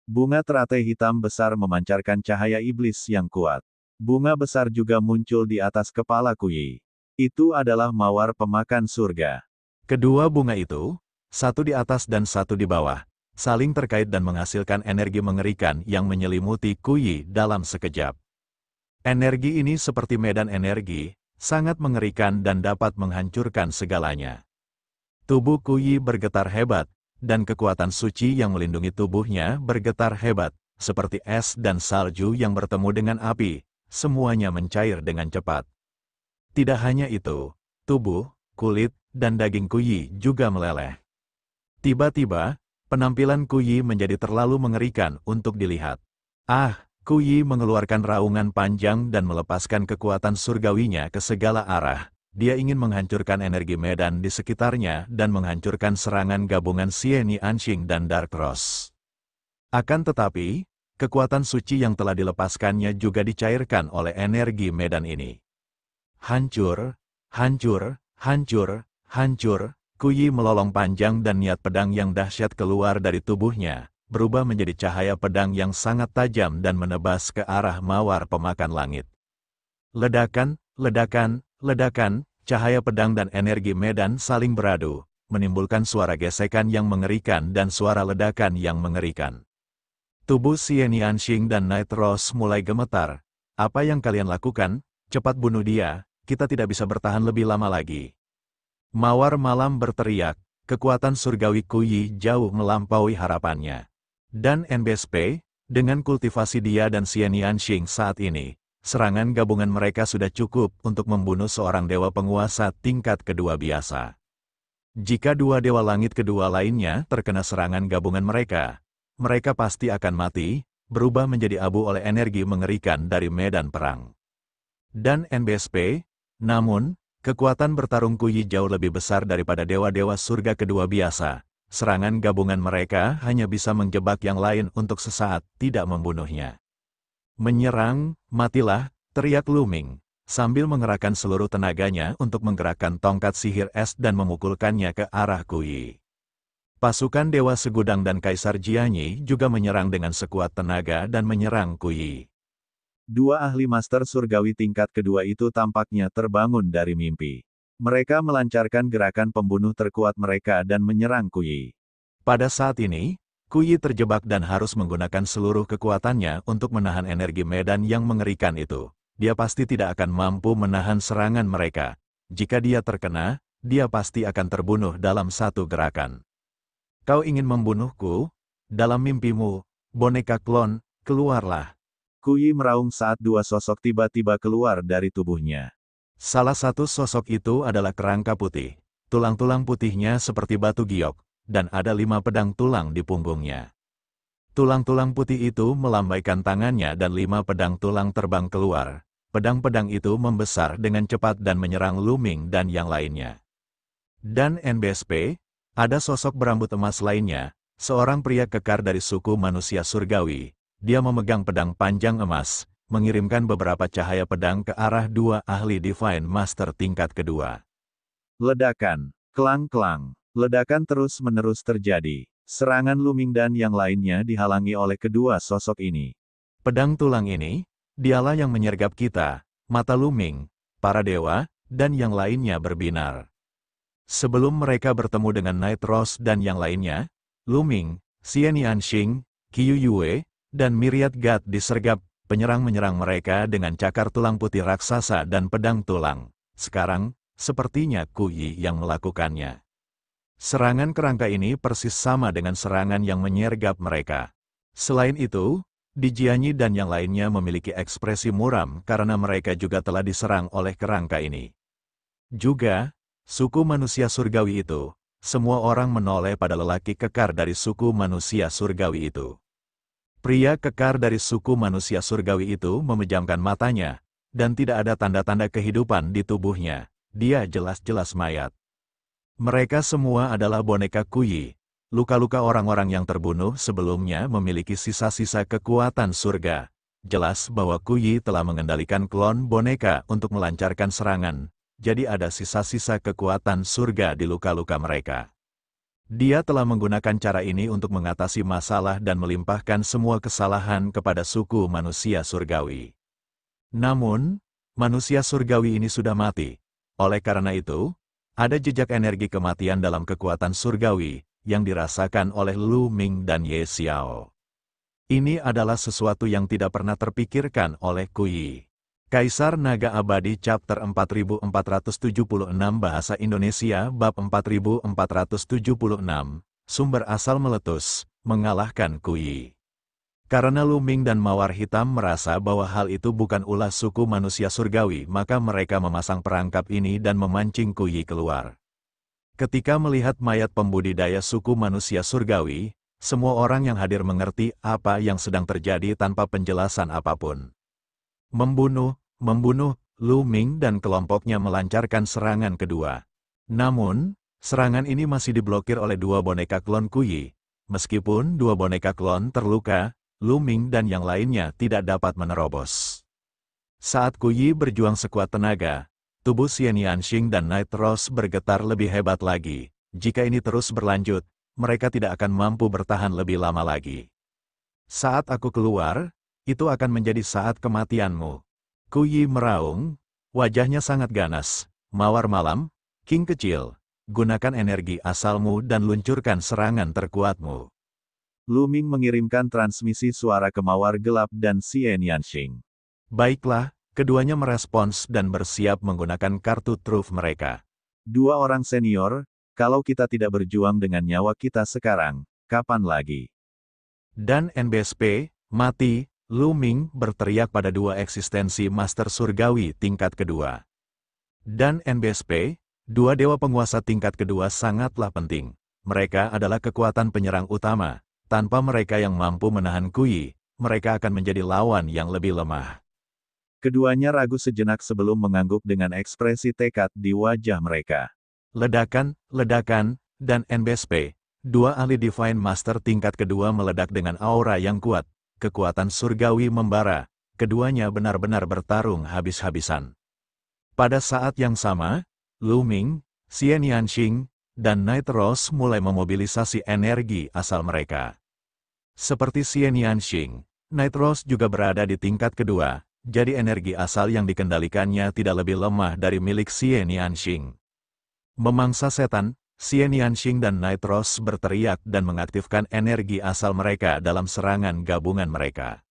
Bunga teratai hitam besar memancarkan cahaya iblis yang kuat. Bunga besar juga muncul di atas kepala Kuyi. Itu adalah mawar pemakan surga. Kedua bunga itu, satu di atas dan satu di bawah, saling terkait dan menghasilkan energi mengerikan yang menyelimuti Kuyi dalam sekejap. Energi ini seperti medan energi, sangat mengerikan dan dapat menghancurkan segalanya. Tubuh Kuyi bergetar hebat, dan kekuatan suci yang melindungi tubuhnya bergetar hebat, seperti es dan salju yang bertemu dengan api, semuanya mencair dengan cepat. Tidak hanya itu, tubuh, kulit, dan daging Kuyi juga meleleh. Tiba-tiba, penampilan Kuyi menjadi terlalu mengerikan untuk dilihat. Kuyi mengeluarkan raungan panjang dan melepaskan kekuatan surgawinya ke segala arah. Dia ingin menghancurkan energi medan di sekitarnya dan menghancurkan serangan gabungan Xian Yanxing dan Dark Rose. Akan tetapi, kekuatan suci yang telah dilepaskannya juga dicairkan oleh energi medan ini. Hancur, hancur, hancur, hancur, Kuyi melolong panjang dan niat pedang yang dahsyat keluar dari tubuhnya, berubah menjadi cahaya pedang yang sangat tajam dan menebas ke arah mawar pemakan langit. Ledakan, ledakan, ledakan, cahaya pedang dan energi medan saling beradu, menimbulkan suara gesekan yang mengerikan dan suara ledakan yang mengerikan. Tubuh Xian Yanxing dan Night Rose mulai gemetar. Apa yang kalian lakukan? Cepat bunuh dia, kita tidak bisa bertahan lebih lama lagi. Mawar Malam berteriak, kekuatan surgawi Kuyi jauh melampaui harapannya. Dan NBSP, dengan kultivasi dia dan Xian Yanxing saat ini, serangan gabungan mereka sudah cukup untuk membunuh seorang dewa penguasa tingkat kedua biasa. Jika dua dewa langit kedua lainnya terkena serangan gabungan mereka, mereka pasti akan mati, berubah menjadi abu oleh energi mengerikan dari medan perang. Dan NBSP, namun, kekuatan bertarung Kuyi jauh lebih besar daripada dewa-dewa surga kedua biasa. Serangan gabungan mereka hanya bisa menjebak yang lain untuk sesaat, tidak membunuhnya. Menyerang, matilah, teriak Lu Ming, sambil mengerahkan seluruh tenaganya untuk menggerakkan tongkat sihir es dan memukulkannya ke arah Ku Yi. Pasukan Dewa Segudang dan Kaisar Jianyi juga menyerang dengan sekuat tenaga dan menyerang Ku Yi. Dua ahli master surgawi tingkat kedua itu tampaknya terbangun dari mimpi. Mereka melancarkan gerakan pembunuh terkuat mereka dan menyerang Ku Yi. Pada saat ini, Ku Yi terjebak dan harus menggunakan seluruh kekuatannya untuk menahan energi medan yang mengerikan itu. Dia pasti tidak akan mampu menahan serangan mereka. Jika dia terkena, dia pasti akan terbunuh dalam satu gerakan. Kau ingin membunuhku? Dalam mimpimu, boneka klon, keluarlah. Ku Yi meraung saat dua sosok tiba-tiba keluar dari tubuhnya. Salah satu sosok itu adalah kerangka putih. Tulang-tulang putihnya seperti batu giok, dan ada 5 pedang tulang di punggungnya. Tulang-tulang putih itu melambaikan tangannya dan 5 pedang tulang terbang keluar. Pedang-pedang itu membesar dengan cepat dan menyerang Lu Ming dan yang lainnya. Dan NBSP, ada sosok berambut emas lainnya, seorang pria kekar dari suku manusia surgawi. Dia memegang pedang panjang emas, mengirimkan beberapa cahaya pedang ke arah dua ahli Divine Master tingkat kedua. Ledakan, kelang-kelang, ledakan terus-menerus terjadi. Serangan Lu Ming dan yang lainnya dihalangi oleh kedua sosok ini. Pedang tulang ini, dialah yang menyergap kita, mata Lu Ming, para dewa, dan yang lainnya berbinar. Sebelum mereka bertemu dengan Night Rose dan yang lainnya, Lu Ming, Xian Yanxing, Qiu Yue, dan Myriad God disergap, penyerang menyerang mereka dengan cakar tulang putih raksasa dan pedang tulang. Sekarang, sepertinya Ku Yi yang melakukannya. Serangan kerangka ini persis sama dengan serangan yang menyergap mereka. Selain itu, Di Jianyi dan yang lainnya memiliki ekspresi muram karena mereka juga telah diserang oleh kerangka ini. Juga, suku manusia surgawi itu, semua orang menoleh pada lelaki kekar dari suku manusia surgawi itu. Pria kekar dari suku manusia surgawi itu memejamkan matanya, dan tidak ada tanda-tanda kehidupan di tubuhnya. Dia jelas-jelas mayat. Mereka semua adalah boneka Ku Yi. Luka-luka orang-orang yang terbunuh sebelumnya memiliki sisa-sisa kekuatan surga. Jelas bahwa Ku Yi telah mengendalikan klon boneka untuk melancarkan serangan, jadi ada sisa-sisa kekuatan surga di luka-luka mereka. Dia telah menggunakan cara ini untuk mengatasi masalah dan melimpahkan semua kesalahan kepada suku manusia surgawi. Namun, manusia surgawi ini sudah mati. Oleh karena itu, ada jejak energi kematian dalam kekuatan surgawi yang dirasakan oleh Lu Ming dan Ye Xiao. Ini adalah sesuatu yang tidak pernah terpikirkan oleh Ku Yi. Kaisar Naga Abadi Chapter 4476 Bahasa Indonesia Bab 4476 Sumber asal meletus, mengalahkan Ku Yi. Karena Lu Ming dan Mawar Hitam merasa bahwa hal itu bukan ulah suku manusia surgawi, maka mereka memasang perangkap ini dan memancing Ku Yi keluar. Ketika melihat mayat pembudidaya suku manusia surgawi, semua orang yang hadir mengerti apa yang sedang terjadi tanpa penjelasan apapun. Membunuh, Lu Ming dan kelompoknya melancarkan serangan kedua. Namun, serangan ini masih diblokir oleh dua boneka klon Ku Yi. Meskipun dua boneka klon terluka, Lu Ming dan yang lainnya tidak dapat menerobos. Saat Ku Yi berjuang sekuat tenaga, tubuh Xian Yanxing dan Night Rose bergetar lebih hebat lagi. Jika ini terus berlanjut, mereka tidak akan mampu bertahan lebih lama lagi. Saat aku keluar, itu akan menjadi saat kematianmu. Ku Yi meraung, wajahnya sangat ganas. Mawar malam, King kecil, gunakan energi asalmu dan luncurkan serangan terkuatmu. Lu Ming mengirimkan transmisi suara ke Mawar Gelap dan Xian Yanxing. Baiklah, keduanya merespons dan bersiap menggunakan kartu truf mereka. Dua orang senior, kalau kita tidak berjuang dengan nyawa kita sekarang, kapan lagi? Dan NBSP, mati. Lu Ming berteriak pada dua eksistensi Master Surgawi tingkat kedua. Dan NBSP, dua dewa penguasa tingkat kedua sangatlah penting. Mereka adalah kekuatan penyerang utama. Tanpa mereka yang mampu menahan Ku Yi, mereka akan menjadi lawan yang lebih lemah. Keduanya ragu sejenak sebelum mengangguk dengan ekspresi tekad di wajah mereka. Ledakan, dan NBSP, dua ahli Divine Master tingkat kedua meledak dengan aura yang kuat. Kekuatan surgawi membara, keduanya benar-benar bertarung habis-habisan. Pada saat yang sama, Lu Ming, Xian Yanxing, dan Night Rose mulai memobilisasi energi asal mereka. Seperti Xian Yanxing, Night Rose juga berada di tingkat kedua, jadi energi asal yang dikendalikannya tidak lebih lemah dari milik Xian Yanxing. Memangsa setan, Xian Yanxing dan Night Rose berteriak dan mengaktifkan energi asal mereka dalam serangan gabungan mereka.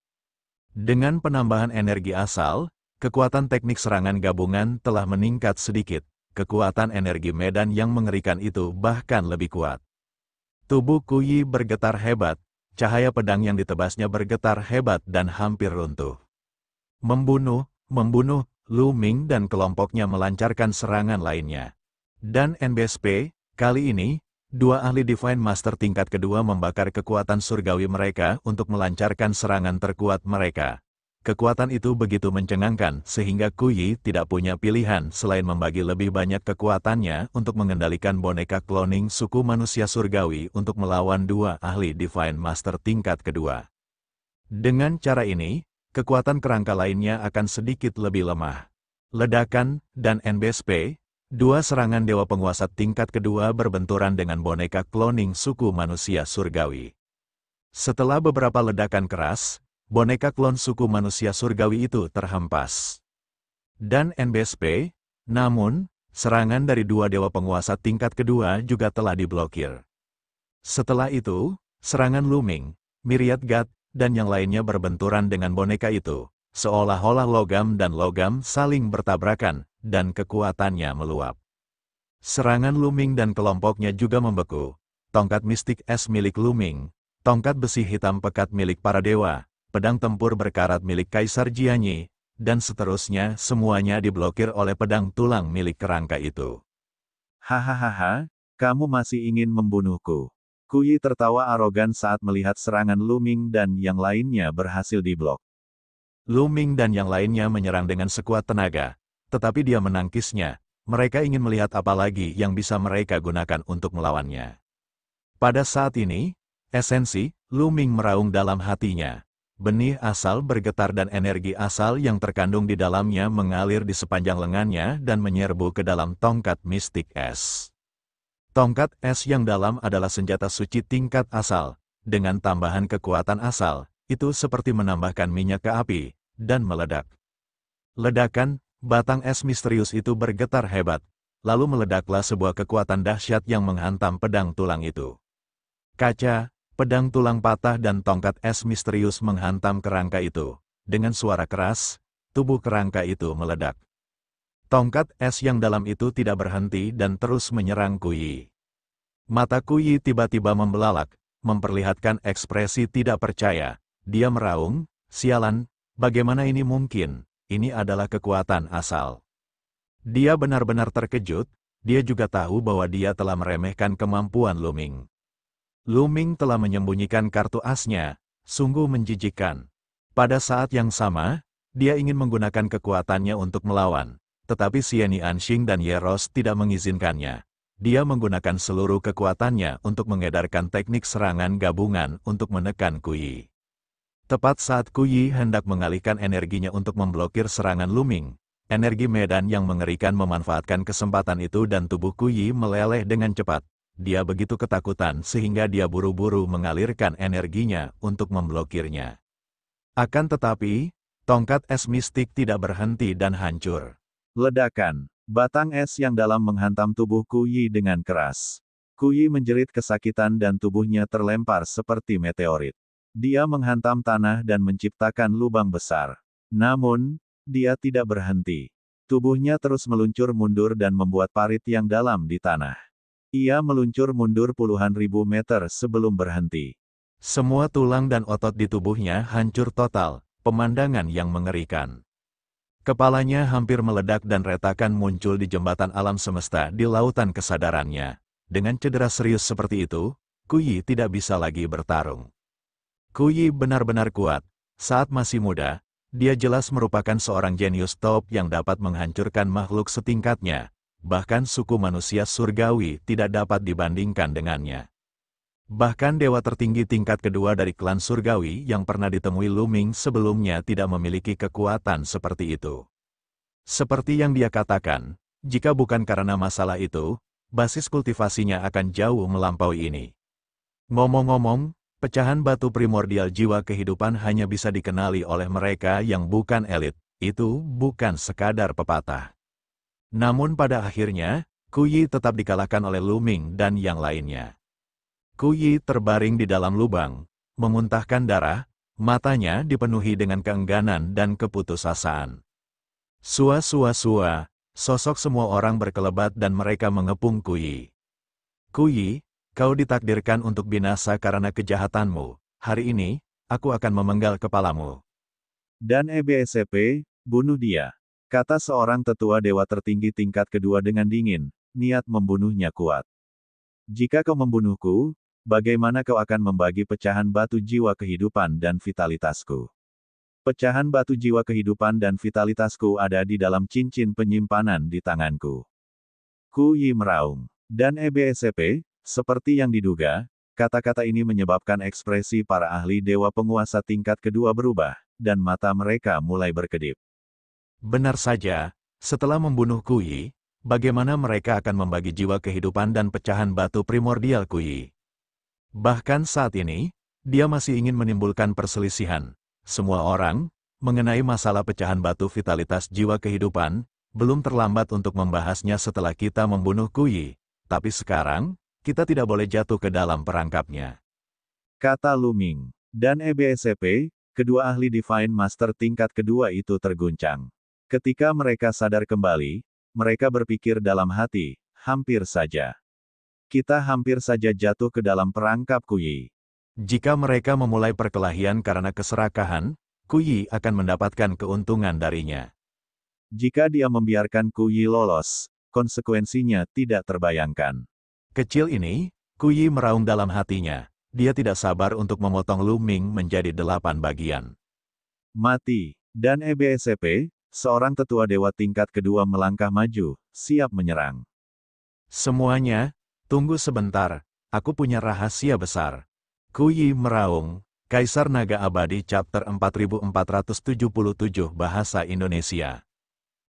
Dengan penambahan energi asal, kekuatan teknik serangan gabungan telah meningkat sedikit. Kekuatan energi medan yang mengerikan itu bahkan lebih kuat. Tubuh Kuyi bergetar hebat, cahaya pedang yang ditebasnya bergetar hebat dan hampir runtuh. Membunuh, Lu Ming dan kelompoknya melancarkan serangan lainnya. Dan NBSP, kali ini, dua ahli Divine Master tingkat kedua membakar kekuatan surgawi mereka untuk melancarkan serangan terkuat mereka. Kekuatan itu begitu mencengangkan sehingga Kuyi tidak punya pilihan selain membagi lebih banyak kekuatannya untuk mengendalikan boneka cloning suku manusia surgawi untuk melawan dua ahli Divine Master tingkat kedua. Dengan cara ini, kekuatan kerangka lainnya akan sedikit lebih lemah. Ledakan dan NBSP, dua serangan dewa penguasa tingkat kedua berbenturan dengan boneka cloning suku manusia surgawi. Setelah beberapa ledakan keras, boneka klon suku manusia surgawi itu terhempas. Dan NBSP, namun, serangan dari dua dewa penguasa tingkat kedua juga telah diblokir. Setelah itu, serangan Lu Ming, Myriad God, dan yang lainnya berbenturan dengan boneka itu, seolah-olah logam dan logam saling bertabrakan, dan kekuatannya meluap. Serangan Lu Ming dan kelompoknya juga membeku. Tongkat mistik es milik Lu Ming, tongkat besi hitam pekat milik para dewa, pedang tempur berkarat milik Kaisar Jianyi, dan seterusnya semuanya diblokir oleh pedang tulang milik kerangka itu. Hahaha, kamu masih ingin membunuhku. Kuyi tertawa arogan saat melihat serangan Lu Ming dan yang lainnya berhasil diblok. Lu Ming dan yang lainnya menyerang dengan sekuat tenaga, tetapi dia menangkisnya. Mereka ingin melihat apa lagi yang bisa mereka gunakan untuk melawannya. Pada saat ini, esensi Lu Ming meraung dalam hatinya. Benih asal bergetar dan energi asal yang terkandung di dalamnya mengalir di sepanjang lengannya dan menyerbu ke dalam tongkat mistik es. Tongkat es yang dalam adalah senjata suci tingkat asal. Dengan tambahan kekuatan asal, itu seperti menambahkan minyak ke api, dan meledak. Ledakan, batang es misterius itu bergetar hebat, lalu meledaklah sebuah kekuatan dahsyat yang menghantam pedang tulang itu. Kaca, pedang tulang patah dan tongkat es misterius menghantam kerangka itu. Dengan suara keras, tubuh kerangka itu meledak. Tongkat es yang dalam itu tidak berhenti dan terus menyerang Kuyi. Mata Kuyi tiba-tiba membelalak, memperlihatkan ekspresi tidak percaya. Dia meraung, "Sialan, bagaimana ini mungkin? Ini adalah kekuatan asal." Dia benar-benar terkejut, dia juga tahu bahwa dia telah meremehkan kemampuan Lu Ming. Lu Ming telah menyembunyikan kartu asnya, sungguh menjijikkan. Pada saat yang sama, dia ingin menggunakan kekuatannya untuk melawan, tetapi Xian Yanxing dan Ye Rose tidak mengizinkannya. Dia menggunakan seluruh kekuatannya untuk mengedarkan teknik serangan gabungan untuk menekan Kuyi. Tepat saat Kuyi hendak mengalihkan energinya untuk memblokir serangan Lu Ming, energi medan yang mengerikan memanfaatkan kesempatan itu dan tubuh Kuyi meleleh dengan cepat. Dia begitu ketakutan sehingga dia buru-buru mengalirkan energinya untuk memblokirnya. Akan tetapi, tongkat es mistik tidak berhenti dan hancur. Ledakan, batang es yang dalam menghantam tubuh Kuyi dengan keras. Kuyi menjerit kesakitan dan tubuhnya terlempar seperti meteorit. Dia menghantam tanah dan menciptakan lubang besar. Namun, dia tidak berhenti. Tubuhnya terus meluncur mundur dan membuat parit yang dalam di tanah. Ia meluncur mundur puluhan ribu meter sebelum berhenti. Semua tulang dan otot di tubuhnya hancur total, pemandangan yang mengerikan. Kepalanya hampir meledak dan retakan muncul di jembatan alam semesta di lautan kesadarannya. Dengan cedera serius seperti itu, Kuyi tidak bisa lagi bertarung. Kuyi benar-benar kuat. Saat masih muda, dia jelas merupakan seorang jenius top yang dapat menghancurkan makhluk setingkatnya. Bahkan suku manusia surgawi tidak dapat dibandingkan dengannya. Bahkan dewa tertinggi tingkat kedua dari klan surgawi yang pernah ditemui Lu Ming sebelumnya tidak memiliki kekuatan seperti itu. Seperti yang dia katakan, jika bukan karena masalah itu, basis kultivasinya akan jauh melampaui ini. Ngomong-ngomong, pecahan batu primordial jiwa kehidupan hanya bisa dikenali oleh mereka yang bukan elit, itu bukan sekadar pepatah. Namun pada akhirnya, Ku Yi tetap dikalahkan oleh Lu Ming dan yang lainnya. Ku Yi terbaring di dalam lubang, memuntahkan darah, matanya dipenuhi dengan keengganan dan keputusasaan. Sua, sosok semua orang berkelebat dan mereka mengepung Ku Yi. Ku Yi, kau ditakdirkan untuk binasa karena kejahatanmu. Hari ini, aku akan memenggal kepalamu. Dan EBSCP, bunuh dia. Kata seorang tetua dewa tertinggi tingkat kedua dengan dingin, niat membunuhnya kuat. Jika kau membunuhku, bagaimana kau akan membagi pecahan batu jiwa kehidupan dan vitalitasku? Pecahan batu jiwa kehidupan dan vitalitasku ada di dalam cincin penyimpanan di tanganku. Ku Yi meraung. Dan EBSCP, seperti yang diduga, kata-kata ini menyebabkan ekspresi para ahli dewa penguasa tingkat kedua berubah, dan mata mereka mulai berkedip. Benar saja, setelah membunuh Ku Yi, bagaimana mereka akan membagi jiwa kehidupan dan pecahan batu primordial Ku Yi? Bahkan saat ini, dia masih ingin menimbulkan perselisihan. Semua orang, mengenai masalah pecahan batu vitalitas jiwa kehidupan, belum terlambat untuk membahasnya setelah kita membunuh Ku Yi. Tapi sekarang, kita tidak boleh jatuh ke dalam perangkapnya. Kata Lu Ming. Dan EBSCP, kedua ahli Divine Master tingkat kedua itu terguncang. Ketika mereka sadar kembali, mereka berpikir dalam hati, hampir saja. Kita hampir saja jatuh ke dalam perangkap Ku Yi. Jika mereka memulai perkelahian karena keserakahan, Ku Yi akan mendapatkan keuntungan darinya. Jika dia membiarkan Ku Yi lolos, konsekuensinya tidak terbayangkan. Kecil ini, Ku Yi meraung dalam hatinya. Dia tidak sabar untuk memotong Lu Ming menjadi 8 bagian. Mati. Dan EBSCP, seorang tetua dewa tingkat kedua melangkah maju, siap menyerang. Semuanya, tunggu sebentar, aku punya rahasia besar. Ku Yi meraung, Kaisar Naga Abadi Chapter 4477 Bahasa Indonesia.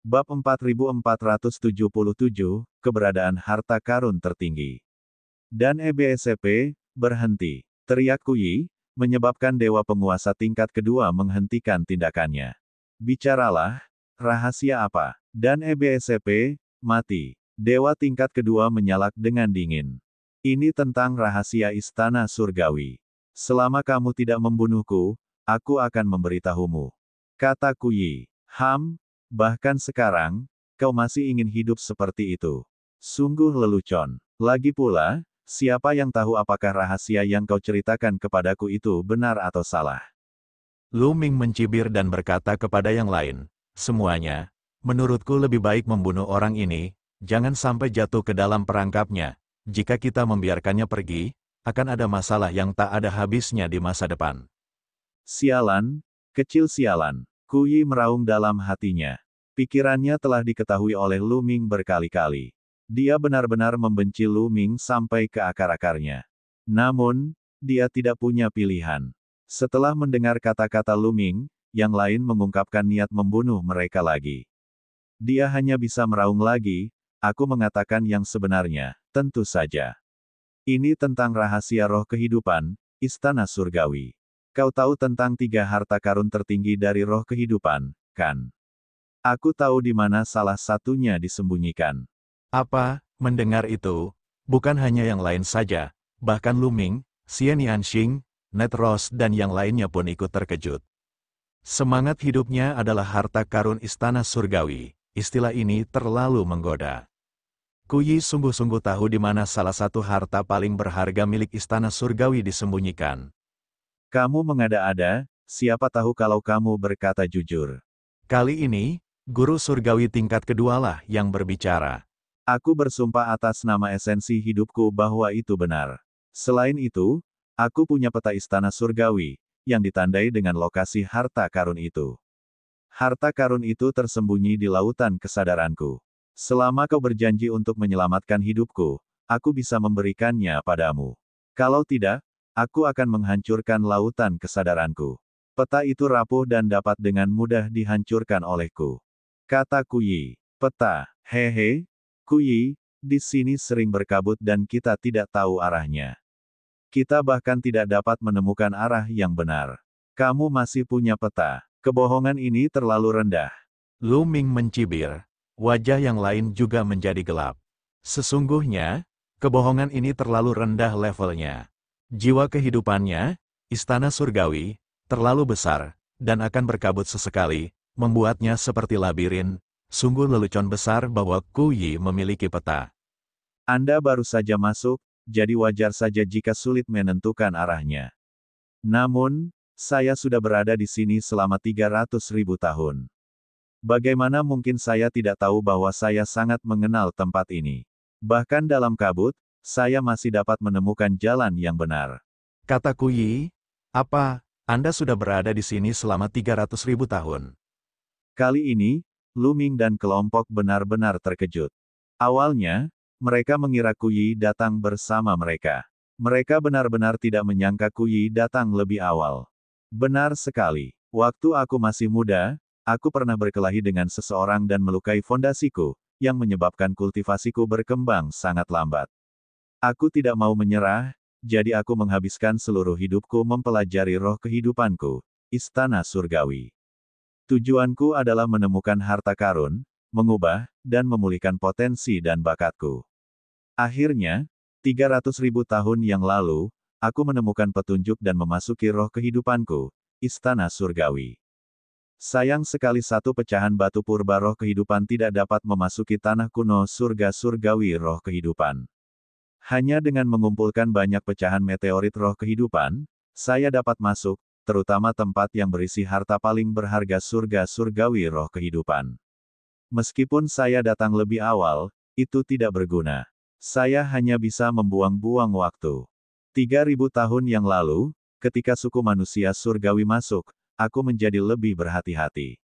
Bab 4477, Keberadaan Harta Karun Tertinggi. Dan EBSCP, berhenti. Teriak Ku Yi, menyebabkan dewa penguasa tingkat kedua menghentikan tindakannya. Bicaralah, rahasia apa? Dan EBSCP, mati. Dewa tingkat kedua menyalak dengan dingin. Ini tentang rahasia istana surgawi. Selama kamu tidak membunuhku, aku akan memberitahumu. Kata Ku Yi. Bahkan sekarang, kau masih ingin hidup seperti itu. Sungguh lelucon. Lagi pula, siapa yang tahu apakah rahasia yang kau ceritakan kepadaku itu benar atau salah? Lu Ming mencibir dan berkata kepada yang lain, semuanya, menurutku lebih baik membunuh orang ini, jangan sampai jatuh ke dalam perangkapnya. Jika kita membiarkannya pergi, akan ada masalah yang tak ada habisnya di masa depan. Sialan, kecil sialan. Ku Yi meraung dalam hatinya. Pikirannya telah diketahui oleh Lu Ming berkali-kali. Dia benar-benar membenci Lu Ming sampai ke akar-akarnya. Namun, dia tidak punya pilihan. Setelah mendengar kata-kata Lu Ming, yang lain mengungkapkan niat membunuh mereka lagi. Dia hanya bisa meraung lagi, aku mengatakan yang sebenarnya, tentu saja. Ini tentang rahasia roh kehidupan, istana surgawi. Kau tahu tentang 3 harta karun tertinggi dari roh kehidupan, kan? Aku tahu di mana salah satunya disembunyikan. Apa, mendengar itu, bukan hanya yang lain saja, bahkan Lu Ming, Xian Yanxing, Net Ross dan yang lainnya pun ikut terkejut. Semangat hidupnya adalah harta karun istana surgawi. Istilah ini terlalu menggoda. Ku Yi sungguh-sungguh tahu di mana salah satu harta paling berharga milik istana surgawi disembunyikan. Kamu mengada-ada, siapa tahu kalau kamu berkata jujur. Kali ini, guru surgawi tingkat kedualah yang berbicara. Aku bersumpah atas nama esensi hidupku bahwa itu benar. Selain itu, aku punya peta istana surgawi, yang ditandai dengan lokasi harta karun itu. Harta karun itu tersembunyi di lautan kesadaranku. Selama kau berjanji untuk menyelamatkan hidupku, aku bisa memberikannya padamu. Kalau tidak, aku akan menghancurkan lautan kesadaranku. Peta itu rapuh dan dapat dengan mudah dihancurkan olehku. Kata Kuyi. Peta, hehe. Kuyi, di sini sering berkabut dan kita tidak tahu arahnya. Kita bahkan tidak dapat menemukan arah yang benar. Kamu masih punya peta. Kebohongan ini terlalu rendah. Lu Ming mencibir. Wajah yang lain juga menjadi gelap. Sesungguhnya, kebohongan ini terlalu rendah levelnya. Jiwa kehidupannya, istana surgawi, terlalu besar, dan akan berkabut sesekali, membuatnya seperti labirin. Sungguh lelucon besar bahwa Kuyi memiliki peta. Anda baru saja masuk, jadi wajar saja jika sulit menentukan arahnya. Namun, saya sudah berada di sini selama 300.000 tahun. Bagaimana mungkin saya tidak tahu bahwa saya sangat mengenal tempat ini? Bahkan dalam kabut, saya masih dapat menemukan jalan yang benar. Kata Kuyi, apa, Anda sudah berada di sini selama 300.000 tahun? Kali ini, Lu Ming dan kelompok benar-benar terkejut. Awalnya, mereka mengira Kuyi datang bersama mereka. Mereka benar-benar tidak menyangka Kuyi datang lebih awal. Benar sekali. Waktu aku masih muda, aku pernah berkelahi dengan seseorang dan melukai fondasiku, yang menyebabkan kultivasiku berkembang sangat lambat. Aku tidak mau menyerah, jadi aku menghabiskan seluruh hidupku mempelajari roh kehidupanku, istana surgawi. Tujuanku adalah menemukan harta karun, mengubah, dan memulihkan potensi dan bakatku. Akhirnya, 300.000 tahun yang lalu, aku menemukan petunjuk dan memasuki roh kehidupanku, istana surgawi. Sayang sekali satu pecahan batu purba roh kehidupan tidak dapat memasuki tanah kuno surga surgawi roh kehidupan. Hanya dengan mengumpulkan banyak pecahan meteorit roh kehidupan, saya dapat masuk, terutama tempat yang berisi harta paling berharga surga surgawi roh kehidupan. Meskipun saya datang lebih awal, itu tidak berguna. Saya hanya bisa membuang-buang waktu. 3.000 tahun yang lalu, ketika suku manusia surgawi masuk, aku menjadi lebih berhati-hati.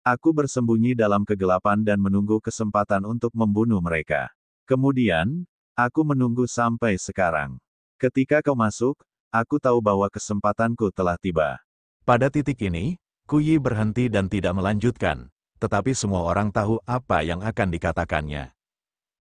Aku bersembunyi dalam kegelapan dan menunggu kesempatan untuk membunuh mereka. Kemudian, aku menunggu sampai sekarang. Ketika kau masuk, aku tahu bahwa kesempatanku telah tiba. Pada titik ini, Kuyi berhenti dan tidak melanjutkan, tetapi semua orang tahu apa yang akan dikatakannya.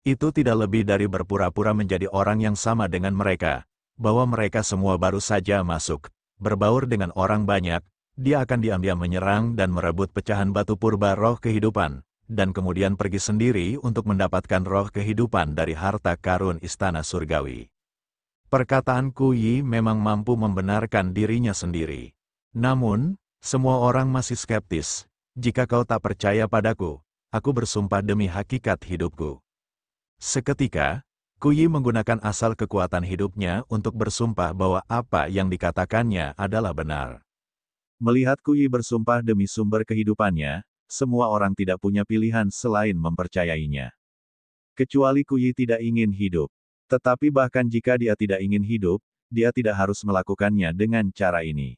Itu tidak lebih dari berpura-pura menjadi orang yang sama dengan mereka, bahwa mereka semua baru saja masuk, berbaur dengan orang banyak, dia akan diam-diam menyerang dan merebut pecahan batu purba roh kehidupan, dan kemudian pergi sendiri untuk mendapatkan roh kehidupan dari harta karun istana surgawi. Perkataan Kuyi memang mampu membenarkan dirinya sendiri. Namun, semua orang masih skeptis. Jika kau tak percaya padaku, aku bersumpah demi hakikat hidupku. Seketika, Kuyi menggunakan asal kekuatan hidupnya untuk bersumpah bahwa apa yang dikatakannya adalah benar. Melihat Kuyi bersumpah demi sumber kehidupannya, semua orang tidak punya pilihan selain mempercayainya. Kecuali Kuyi tidak ingin hidup. Tetapi bahkan jika dia tidak ingin hidup, dia tidak harus melakukannya dengan cara ini.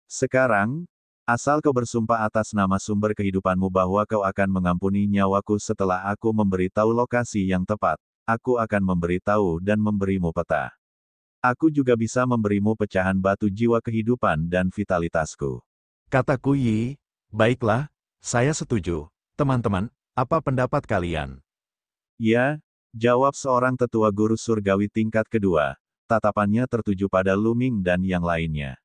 Sekarang, asal kau bersumpah atas nama sumber kehidupanmu bahwa kau akan mengampuni nyawaku setelah aku memberitahu lokasi yang tepat, aku akan memberitahu dan memberimu peta. Aku juga bisa memberimu pecahan batu jiwa kehidupan dan vitalitasku. Kata Kuyi, baiklah, saya setuju. Teman-teman, apa pendapat kalian? Ya, jawab seorang tetua guru surgawi tingkat kedua, tatapannya tertuju pada Lu Ming dan yang lainnya.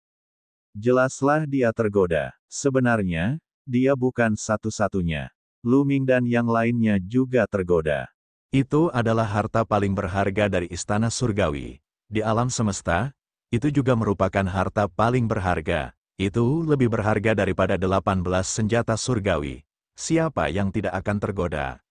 Jelaslah dia tergoda. Sebenarnya, dia bukan satu-satunya. Lu Ming dan yang lainnya juga tergoda. Itu adalah harta paling berharga dari istana surgawi. Di alam semesta, itu juga merupakan harta paling berharga. Itu lebih berharga daripada 18 senjata surgawi. Siapa yang tidak akan tergoda?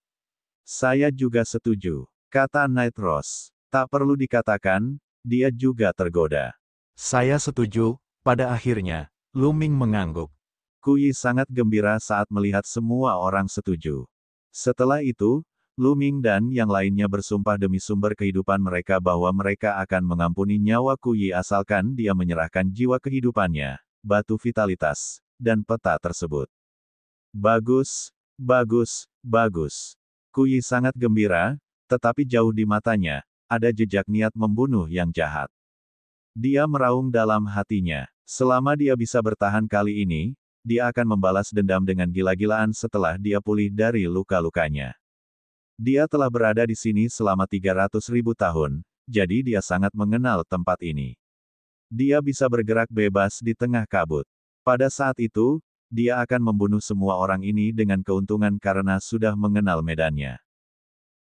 Saya juga setuju, kata Night Rose. Tak perlu dikatakan, dia juga tergoda. Saya setuju, pada akhirnya, Lu Ming mengangguk. Kuyi sangat gembira saat melihat semua orang setuju. Setelah itu, Lu Ming dan yang lainnya bersumpah demi sumber kehidupan mereka bahwa mereka akan mengampuni nyawa Kuyi asalkan dia menyerahkan jiwa kehidupannya, batu vitalitas, dan peta tersebut. Bagus, bagus, bagus. Kuyi sangat gembira, tetapi jauh di matanya, ada jejak niat membunuh yang jahat. Dia meraung dalam hatinya. Selama dia bisa bertahan kali ini, dia akan membalas dendam dengan gila-gilaan setelah dia pulih dari luka-lukanya. Dia telah berada di sini selama 300.000 tahun, jadi dia sangat mengenal tempat ini. Dia bisa bergerak bebas di tengah kabut. Pada saat itu, dia akan membunuh semua orang ini dengan keuntungan karena sudah mengenal medannya.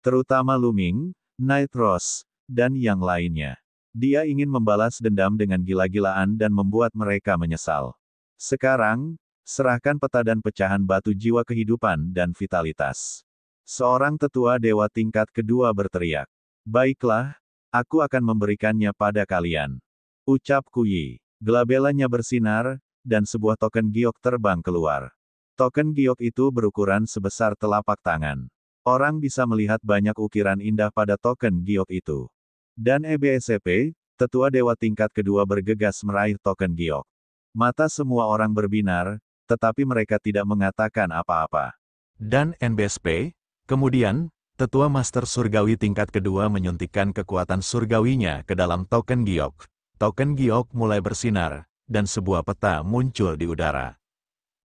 Terutama Luming, Night Rose, dan yang lainnya. Dia ingin membalas dendam dengan gila-gilaan dan membuat mereka menyesal. Sekarang, serahkan peta dan pecahan batu jiwa kehidupan dan vitalitas. Seorang tetua dewa tingkat kedua berteriak. Baiklah, aku akan memberikannya pada kalian. Ucap Kuyi. Gelabelanya bersinar, dan sebuah token giok terbang keluar. Token giok itu berukuran sebesar telapak tangan. Orang bisa melihat banyak ukiran indah pada token giok itu. Dan EBSCP, tetua dewa tingkat kedua bergegas meraih token giok. Mata semua orang berbinar, tetapi mereka tidak mengatakan apa-apa. Dan NBSP, kemudian, tetua master surgawi tingkat kedua menyuntikkan kekuatan surgawinya ke dalam token giok. Token giok mulai bersinar, dan sebuah peta muncul di udara.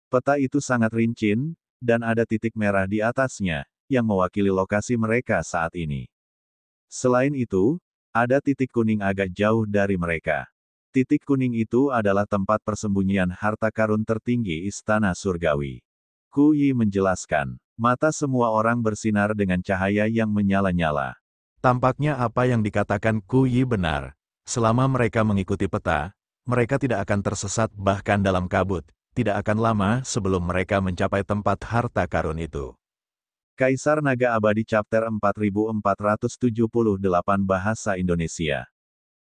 Peta itu sangat rincin, dan ada titik merah di atasnya, yang mewakili lokasi mereka saat ini. Selain itu, ada titik kuning agak jauh dari mereka. Titik kuning itu adalah tempat persembunyian harta karun tertinggi Istana Surgawi. Kuyi menjelaskan. Mata semua orang bersinar dengan cahaya yang menyala-nyala. Tampaknya apa yang dikatakan Kuyi benar. Selama mereka mengikuti peta, mereka tidak akan tersesat bahkan dalam kabut. Tidak akan lama sebelum mereka mencapai tempat harta karun itu. Kaisar Naga Abadi Chapter 4478 Bahasa Indonesia.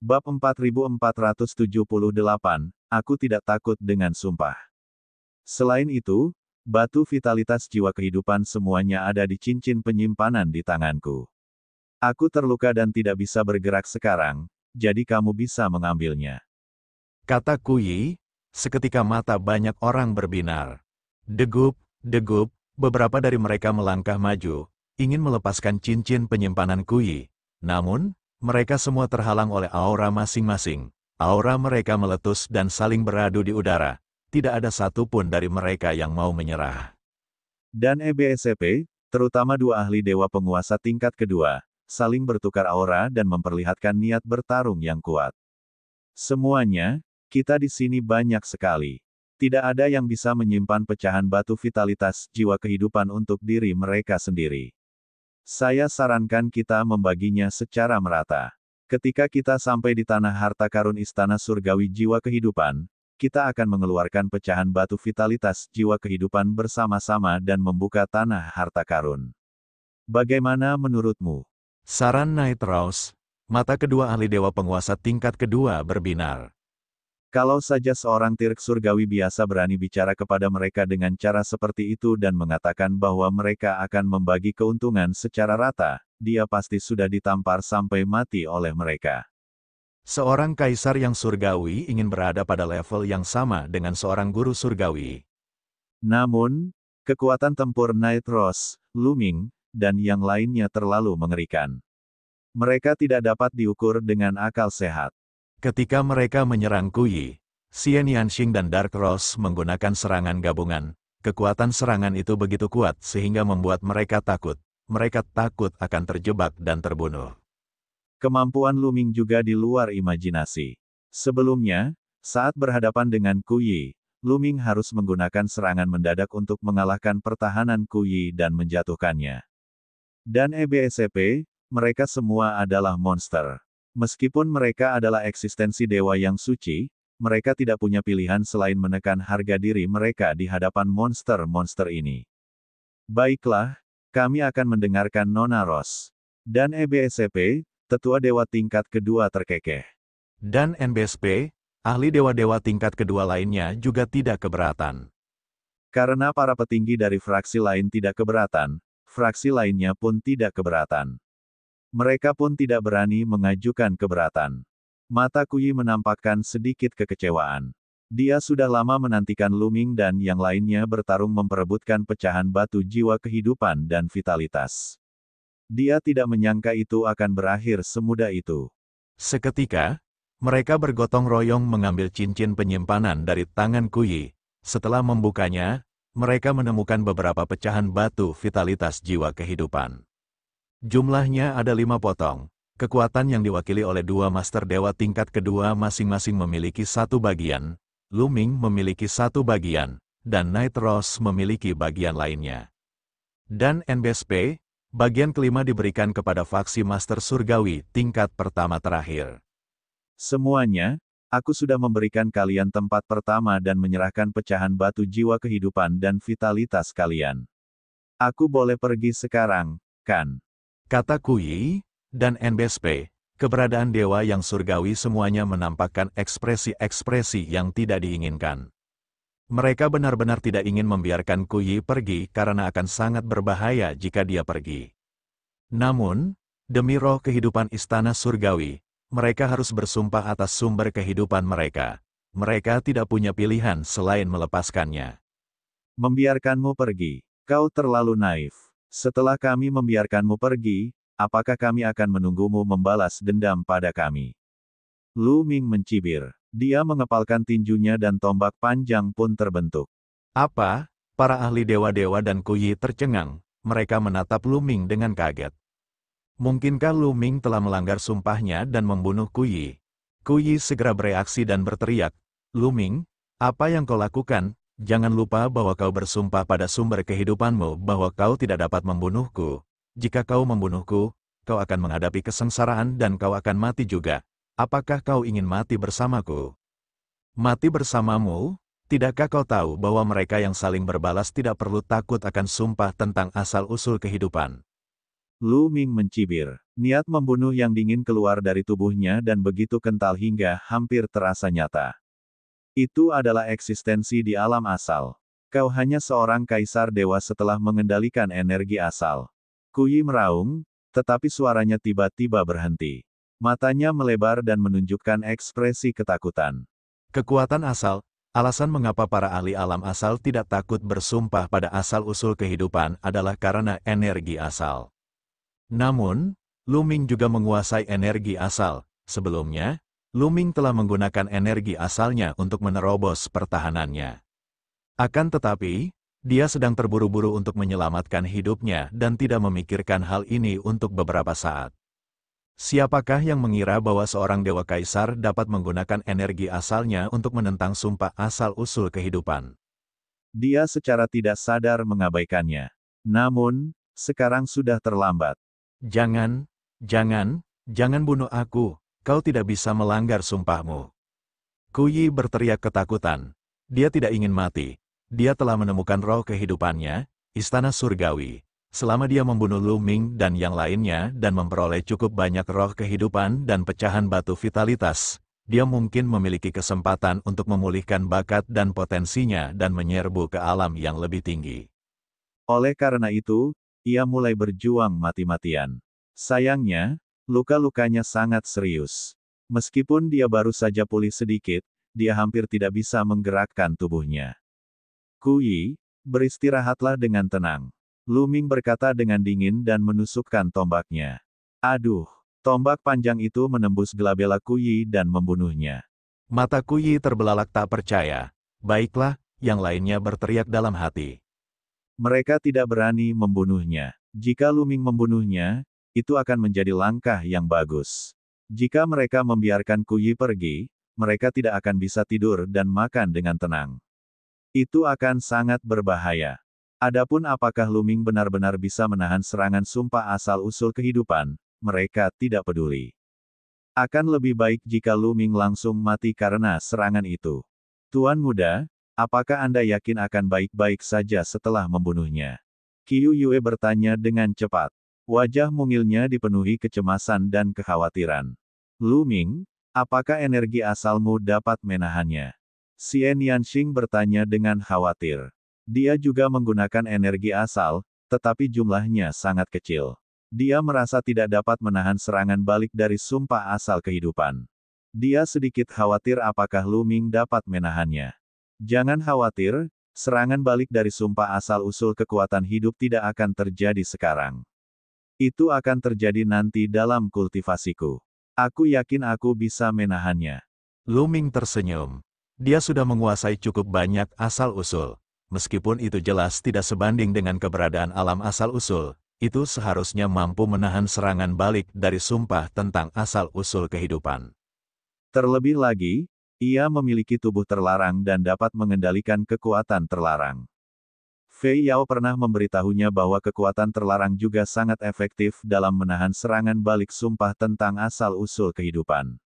Bab 4478, Aku tidak takut dengan sumpah. Selain itu, batu vitalitas jiwa kehidupan semuanya ada di cincin penyimpanan di tanganku. Aku terluka dan tidak bisa bergerak sekarang, jadi kamu bisa mengambilnya. Kata Kuyi, seketika mata banyak orang berbinar. Degup, degup, beberapa dari mereka melangkah maju, ingin melepaskan cincin penyimpanan Kuyi. Namun, mereka semua terhalang oleh aura masing-masing. Aura mereka meletus dan saling beradu di udara. Tidak ada satupun dari mereka yang mau menyerah. Dan EBSCP, terutama dua ahli dewa penguasa tingkat kedua, saling bertukar aura dan memperlihatkan niat bertarung yang kuat. Semuanya, kita di sini banyak sekali. Tidak ada yang bisa menyimpan pecahan batu vitalitas jiwa kehidupan untuk diri mereka sendiri. Saya sarankan kita membaginya secara merata. Ketika kita sampai di tanah harta karun Istana Surgawi Jiwa Kehidupan, kita akan mengeluarkan pecahan batu vitalitas jiwa kehidupan bersama-sama dan membuka tanah harta karun. Bagaimana menurutmu? Saran Night Rose, mata kedua ahli dewa penguasa tingkat kedua berbinar. Kalau saja seorang Tirk surgawi biasa berani bicara kepada mereka dengan cara seperti itu dan mengatakan bahwa mereka akan membagi keuntungan secara rata, dia pasti sudah ditampar sampai mati oleh mereka. Seorang kaisar yang surgawi ingin berada pada level yang sama dengan seorang guru surgawi. Namun, kekuatan tempur Night Rose, Luming, dan yang lainnya terlalu mengerikan. Mereka tidak dapat diukur dengan akal sehat. Ketika mereka menyerang Kuyi, Xian Yanxing dan Dark Rose menggunakan serangan gabungan. Kekuatan serangan itu begitu kuat sehingga membuat mereka takut. Mereka takut akan terjebak dan terbunuh. Kemampuan Luming juga di luar imajinasi. Sebelumnya, saat berhadapan dengan Kuyi, Luming harus menggunakan serangan mendadak untuk mengalahkan pertahanan Kuyi dan menjatuhkannya. Dan EBSCP, mereka semua adalah monster. Meskipun mereka adalah eksistensi dewa yang suci, mereka tidak punya pilihan selain menekan harga diri mereka di hadapan monster-monster ini. Baiklah, kami akan mendengarkan Nona Rose. Dan EBSCP, tetua dewa tingkat kedua terkekeh. Dan NBSP, ahli dewa-dewa tingkat kedua lainnya juga tidak keberatan. Karena para petinggi dari fraksi lain tidak keberatan, fraksi lainnya pun tidak keberatan. Mereka pun tidak berani mengajukan keberatan. Mata Kuyi menampakkan sedikit kekecewaan. Dia sudah lama menantikan Luming dan yang lainnya bertarung memperebutkan pecahan batu jiwa kehidupan dan vitalitas. Dia tidak menyangka itu akan berakhir semudah itu. Seketika, Mereka bergotong royong mengambil cincin penyimpanan dari tangan Kuyi. Setelah membukanya, mereka menemukan beberapa pecahan batu vitalitas jiwa kehidupan. Jumlahnya ada 5 potong. Kekuatan yang diwakili oleh 2 Master Dewa tingkat kedua masing-masing memiliki 1 bagian, Lu Ming memiliki 1 bagian, dan Night Rose memiliki bagian lainnya. Dan NBSP, bagian kelima diberikan kepada faksi Master Surgawi tingkat pertama terakhir. Semuanya, aku sudah memberikan kalian tempat pertama dan menyerahkan pecahan batu jiwa kehidupan dan vitalitas kalian. Aku boleh pergi sekarang, kan? Kata Kuyi, dan NBSP, keberadaan dewa yang surgawi semuanya menampakkan ekspresi-ekspresi yang tidak diinginkan. Mereka benar-benar tidak ingin membiarkan Kuyi pergi karena akan sangat berbahaya jika dia pergi. Namun, demi roh kehidupan istana surgawi, mereka harus bersumpah atas sumber kehidupan mereka. Mereka tidak punya pilihan selain melepaskannya. Membiarkanmu pergi. Kau terlalu naif. Setelah kami membiarkanmu pergi, apakah kami akan menunggumu membalas dendam pada kami? Lu Ming mencibir. Dia mengepalkan tinjunya dan tombak panjang pun terbentuk. Apa? Para ahli dewa-dewa dan Kuyi tercengang. Mereka menatap Lu Ming dengan kaget. Mungkinkah Lu Ming telah melanggar sumpahnya dan membunuh Kuyi? Kuyi segera bereaksi dan berteriak, Lu Ming, apa yang kau lakukan? Jangan lupa bahwa kau bersumpah pada sumber kehidupanmu bahwa kau tidak dapat membunuhku. Jika kau membunuhku, kau akan menghadapi kesengsaraan dan kau akan mati juga. Apakah kau ingin mati bersamaku? Mati bersamamu? Tidakkah kau tahu bahwa mereka yang saling berbalas tidak perlu takut akan sumpah tentang asal-usul kehidupan? Lu Ming mencibir. Niat membunuh yang dingin keluar dari tubuhnya dan begitu kental hingga hampir terasa nyata. Itu adalah eksistensi di alam asal. Kau hanya seorang kaisar dewa setelah mengendalikan energi asal. Kuyi meraung, tetapi suaranya tiba-tiba berhenti. Matanya melebar dan menunjukkan ekspresi ketakutan. Kekuatan asal, alasan mengapa para ahli alam asal tidak takut bersumpah pada asal-usul kehidupan adalah karena energi asal. Namun, Lu Ming juga menguasai energi asal. Sebelumnya, Lu Ming telah menggunakan energi asalnya untuk menerobos pertahanannya. Akan tetapi, dia sedang terburu-buru untuk menyelamatkan hidupnya dan tidak memikirkan hal ini untuk beberapa saat. Siapakah yang mengira bahwa seorang dewa kaisar dapat menggunakan energi asalnya untuk menentang sumpah asal-usul kehidupan? Dia secara tidak sadar mengabaikannya. Namun, sekarang sudah terlambat. Jangan bunuh aku, kau tidak bisa melanggar sumpahmu. Kuyi berteriak ketakutan. Dia tidak ingin mati. Dia telah menemukan roh kehidupannya, istana surgawi. Selama dia membunuh Lu Ming dan yang lainnya dan memperoleh cukup banyak roh kehidupan dan pecahan batu vitalitas, dia mungkin memiliki kesempatan untuk memulihkan bakat dan potensinya dan menyerbu ke alam yang lebih tinggi. Oleh karena itu, ia mulai berjuang mati-matian. Sayangnya, luka-lukanya sangat serius. Meskipun dia baru saja pulih sedikit, dia hampir tidak bisa menggerakkan tubuhnya. Kuyi, beristirahatlah dengan tenang. Lu Ming berkata dengan dingin dan menusukkan tombaknya. Aduh, tombak panjang itu menembus gelabela Kuyi dan membunuhnya. Mata Kuyi terbelalak tak percaya. Baiklah, yang lainnya berteriak dalam hati. Mereka tidak berani membunuhnya. Jika Lu Ming membunuhnya, itu akan menjadi langkah yang bagus. Jika mereka membiarkan Kuyi pergi, mereka tidak akan bisa tidur dan makan dengan tenang. Itu akan sangat berbahaya. Adapun apakah Lu Ming benar-benar bisa menahan serangan sumpah asal-usul kehidupan, mereka tidak peduli. Akan lebih baik jika Lu Ming langsung mati karena serangan itu. Tuan muda, apakah Anda yakin akan baik-baik saja setelah membunuhnya? Qiu Yue bertanya dengan cepat. Wajah mungilnya dipenuhi kecemasan dan kekhawatiran. Lu Ming, apakah energi asalmu dapat menahannya? Xian Yanxing bertanya dengan khawatir. Dia juga menggunakan energi asal, tetapi jumlahnya sangat kecil. Dia merasa tidak dapat menahan serangan balik dari sumpah asal kehidupan. Dia sedikit khawatir apakah Lu Ming dapat menahannya. Jangan khawatir, serangan balik dari sumpah asal-usul kekuatan hidup tidak akan terjadi sekarang. Itu akan terjadi nanti dalam kultivasiku. Aku yakin aku bisa menahannya. Lu Ming tersenyum. Dia sudah menguasai cukup banyak asal-usul. Meskipun itu jelas tidak sebanding dengan keberadaan alam asal-usul, itu seharusnya mampu menahan serangan balik dari sumpah tentang asal-usul kehidupan. Terlebih lagi, ia memiliki tubuh terlarang dan dapat mengendalikan kekuatan terlarang. Fei Yao pernah memberitahunya bahwa kekuatan terlarang juga sangat efektif dalam menahan serangan balik sumpah tentang asal-usul kehidupan.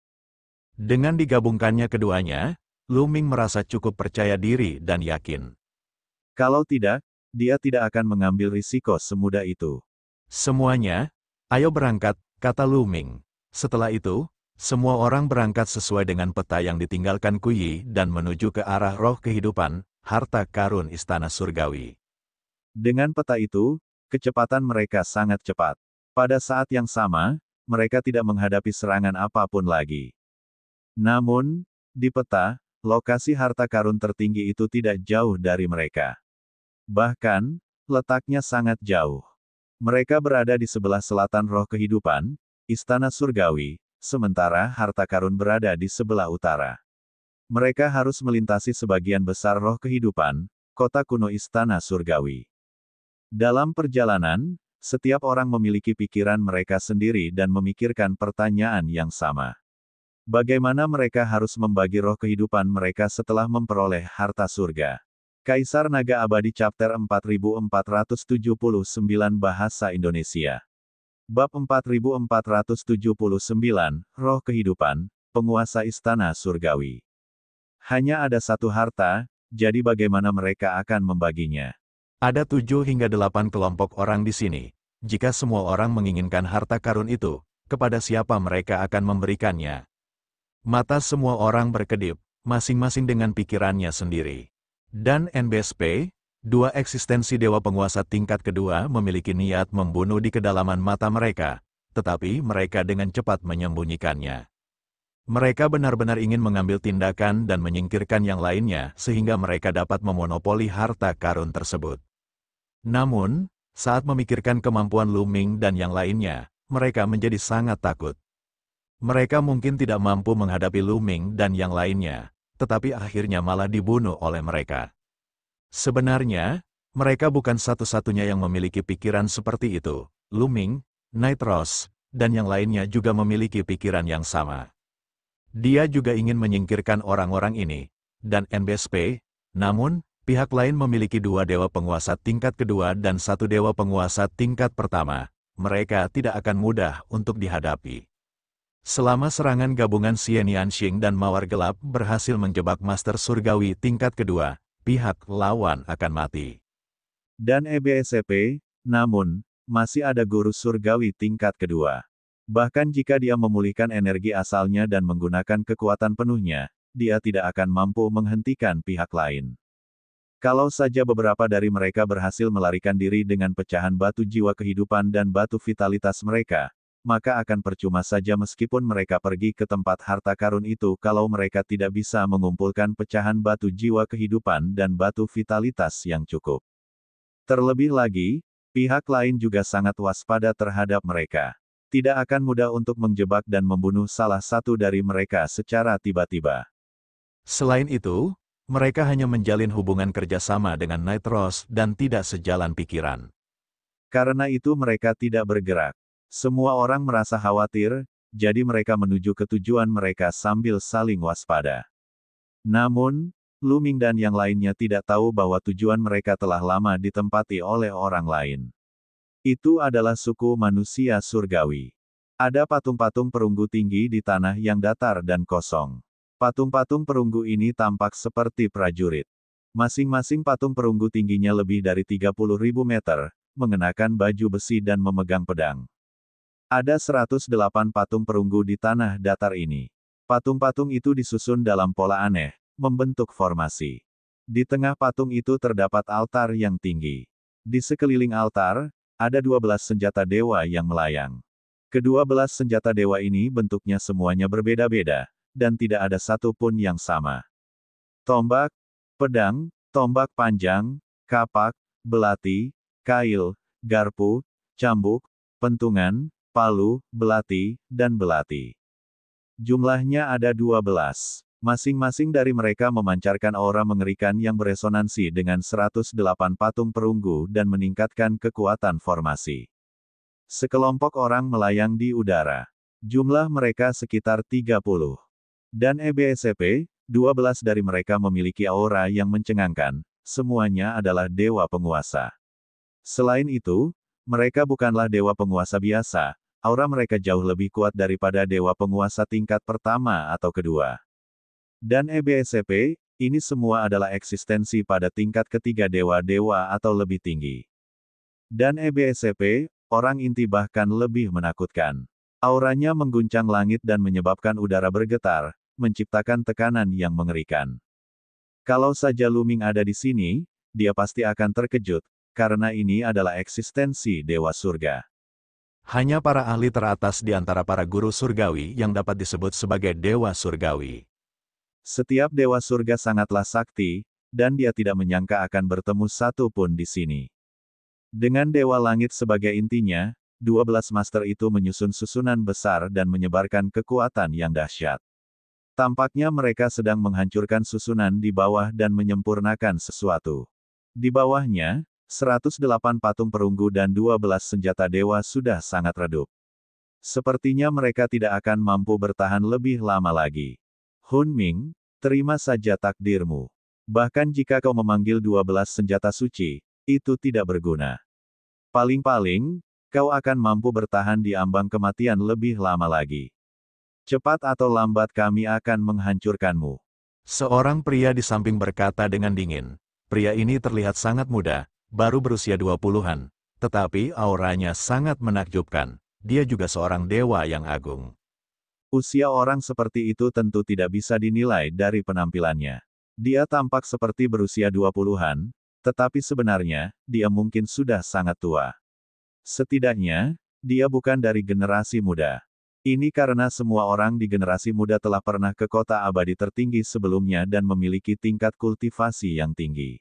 Dengan digabungkannya keduanya, Lu Ming merasa cukup percaya diri dan yakin. Kalau tidak, dia tidak akan mengambil risiko semudah itu. Semuanya, ayo berangkat, kata Lu Ming. Setelah itu, semua orang berangkat sesuai dengan peta yang ditinggalkan Kuyi dan menuju ke arah roh kehidupan, harta karun istana surgawi. Dengan peta itu, kecepatan mereka sangat cepat. Pada saat yang sama, mereka tidak menghadapi serangan apapun lagi. Namun, di peta, lokasi harta karun tertinggi itu tidak jauh dari mereka. Bahkan, letaknya sangat jauh. Mereka berada di sebelah selatan roh kehidupan, istana surgawi, sementara harta karun berada di sebelah utara. Mereka harus melintasi sebagian besar roh kehidupan, kota kuno istana surgawi. Dalam perjalanan, setiap orang memiliki pikiran mereka sendiri dan memikirkan pertanyaan yang sama. Bagaimana mereka harus membagi roh kehidupan mereka setelah memperoleh harta surga? Kaisar Naga Abadi Chapter 4479 Bahasa Indonesia. Bab 4479, Roh Kehidupan, Penguasa Istana Surgawi. Hanya ada satu harta, jadi bagaimana mereka akan membaginya? Ada 7 hingga 8 kelompok orang di sini. Jika semua orang menginginkan harta karun itu, kepada siapa mereka akan memberikannya? Mata semua orang berkedip, masing-masing dengan pikirannya sendiri. Dan NBSP, dua eksistensi dewa penguasa tingkat kedua memiliki niat membunuh di kedalaman mata mereka, tetapi mereka dengan cepat menyembunyikannya. Mereka benar-benar ingin mengambil tindakan dan menyingkirkan yang lainnya sehingga mereka dapat memonopoli harta karun tersebut. Namun, saat memikirkan kemampuan Lu Ming dan yang lainnya, mereka menjadi sangat takut. Mereka mungkin tidak mampu menghadapi Lu Ming dan yang lainnya, tetapi akhirnya malah dibunuh oleh mereka. Sebenarnya, mereka bukan satu-satunya yang memiliki pikiran seperti itu. Lu Ming, Nightros, dan yang lainnya juga memiliki pikiran yang sama. Dia juga ingin menyingkirkan orang-orang ini, dan NBSP, namun, pihak lain memiliki 2 dewa penguasa tingkat kedua dan 1 dewa penguasa tingkat pertama. Mereka tidak akan mudah untuk dihadapi. Selama serangan gabungan Xian Yanxing dan Mawar Gelap berhasil menjebak Master Surgawi tingkat kedua, pihak lawan akan mati. Dan EBSP, namun, masih ada guru surgawi tingkat kedua. Bahkan jika dia memulihkan energi asalnya dan menggunakan kekuatan penuhnya, dia tidak akan mampu menghentikan pihak lain. Kalau saja beberapa dari mereka berhasil melarikan diri dengan pecahan batu jiwa kehidupan dan batu vitalitas mereka, maka akan percuma saja meskipun mereka pergi ke tempat harta karun itu kalau mereka tidak bisa mengumpulkan pecahan batu jiwa kehidupan dan batu vitalitas yang cukup. Terlebih lagi, pihak lain juga sangat waspada terhadap mereka. Tidak akan mudah untuk menjebak dan membunuh salah satu dari mereka secara tiba-tiba. Selain itu, mereka hanya menjalin hubungan kerjasama dengan Nightros dan tidak sejalan pikiran. Karena itu mereka tidak bergerak. Semua orang merasa khawatir, jadi mereka menuju ke tujuan mereka sambil saling waspada. Namun, Lu Ming dan yang lainnya tidak tahu bahwa tujuan mereka telah lama ditempati oleh orang lain. Itu adalah suku manusia surgawi. Ada patung-patung perunggu tinggi di tanah yang datar dan kosong. Patung-patung perunggu ini tampak seperti prajurit. Masing-masing patung perunggu tingginya lebih dari 30.000 meter, mengenakan baju besi dan memegang pedang. Ada 108 patung perunggu di tanah datar ini. Patung-patung itu disusun dalam pola aneh, membentuk formasi. Di tengah patung itu terdapat altar yang tinggi. Di sekeliling altar, ada 12 senjata dewa yang melayang. Kedua-belas senjata dewa ini bentuknya semuanya berbeda-beda, dan tidak ada satu pun yang sama. Tombak, pedang, tombak panjang, kapak, belati, kail, garpu, cambuk, pentungan, palu, belati, dan belati. Jumlahnya ada 12. Masing-masing dari mereka memancarkan aura mengerikan yang beresonansi dengan 108 patung perunggu dan meningkatkan kekuatan formasi. Sekelompok orang melayang di udara. Jumlah mereka sekitar 30. Dan EBSCP, 12 dari mereka memiliki aura yang mencengangkan, semuanya adalah dewa penguasa. Selain itu, mereka bukanlah dewa penguasa biasa, aura mereka jauh lebih kuat daripada dewa penguasa tingkat pertama atau kedua. Dan EBSCP, ini semua adalah eksistensi pada tingkat ketiga dewa-dewa atau lebih tinggi. Dan EBSCP, orang inti bahkan lebih menakutkan. Auranya mengguncang langit dan menyebabkan udara bergetar, menciptakan tekanan yang mengerikan. Kalau saja Luming ada di sini, dia pasti akan terkejut, karena ini adalah eksistensi dewa surga. Hanya para ahli teratas di antara para guru surgawi yang dapat disebut sebagai dewa surgawi. Setiap dewa surga sangatlah sakti, dan dia tidak menyangka akan bertemu satu pun di sini. Dengan dewa langit sebagai intinya, 12 master itu menyusun susunan besar dan menyebarkan kekuatan yang dahsyat. Tampaknya mereka sedang menghancurkan susunan di bawah dan menyempurnakan sesuatu. Di bawahnya, 108 patung perunggu dan 12 senjata dewa sudah sangat redup. Sepertinya mereka tidak akan mampu bertahan lebih lama lagi. Hunming, terima saja takdirmu. Bahkan jika kau memanggil 12 senjata suci, itu tidak berguna. Paling-paling, kau akan mampu bertahan di ambang kematian lebih lama lagi. Cepat atau lambat kami akan menghancurkanmu. Seorang pria di samping berkata dengan dingin. Pria ini terlihat sangat muda, baru berusia 20-an, tetapi auranya sangat menakjubkan. Dia juga seorang dewa yang agung. Usia orang seperti itu tentu tidak bisa dinilai dari penampilannya. Dia tampak seperti berusia 20-an, tetapi sebenarnya, dia mungkin sudah sangat tua. Setidaknya, dia bukan dari generasi muda. Ini karena semua orang di generasi muda telah pernah ke kota abadi tertinggi sebelumnya dan memiliki tingkat kultivasi yang tinggi.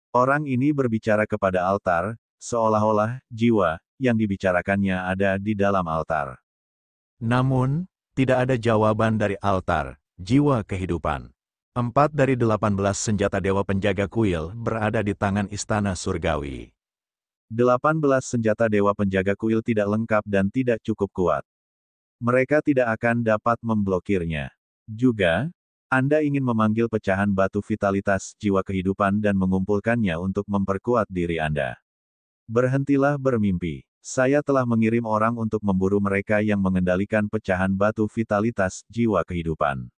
Orang ini berbicara kepada altar, seolah-olah jiwa yang dibicarakannya ada di dalam altar. Namun, tidak ada jawaban dari altar, jiwa kehidupan. 4 dari 18 senjata dewa penjaga kuil berada di tangan istana surgawi. 18 senjata dewa penjaga kuil tidak lengkap dan tidak cukup kuat. Mereka tidak akan dapat memblokirnya. Juga, Anda ingin memanggil pecahan batu vitalitas jiwa kehidupan dan mengumpulkannya untuk memperkuat diri Anda. Berhentilah bermimpi. Saya telah mengirim orang untuk memburu mereka yang mengendalikan pecahan batu vitalitas jiwa kehidupan.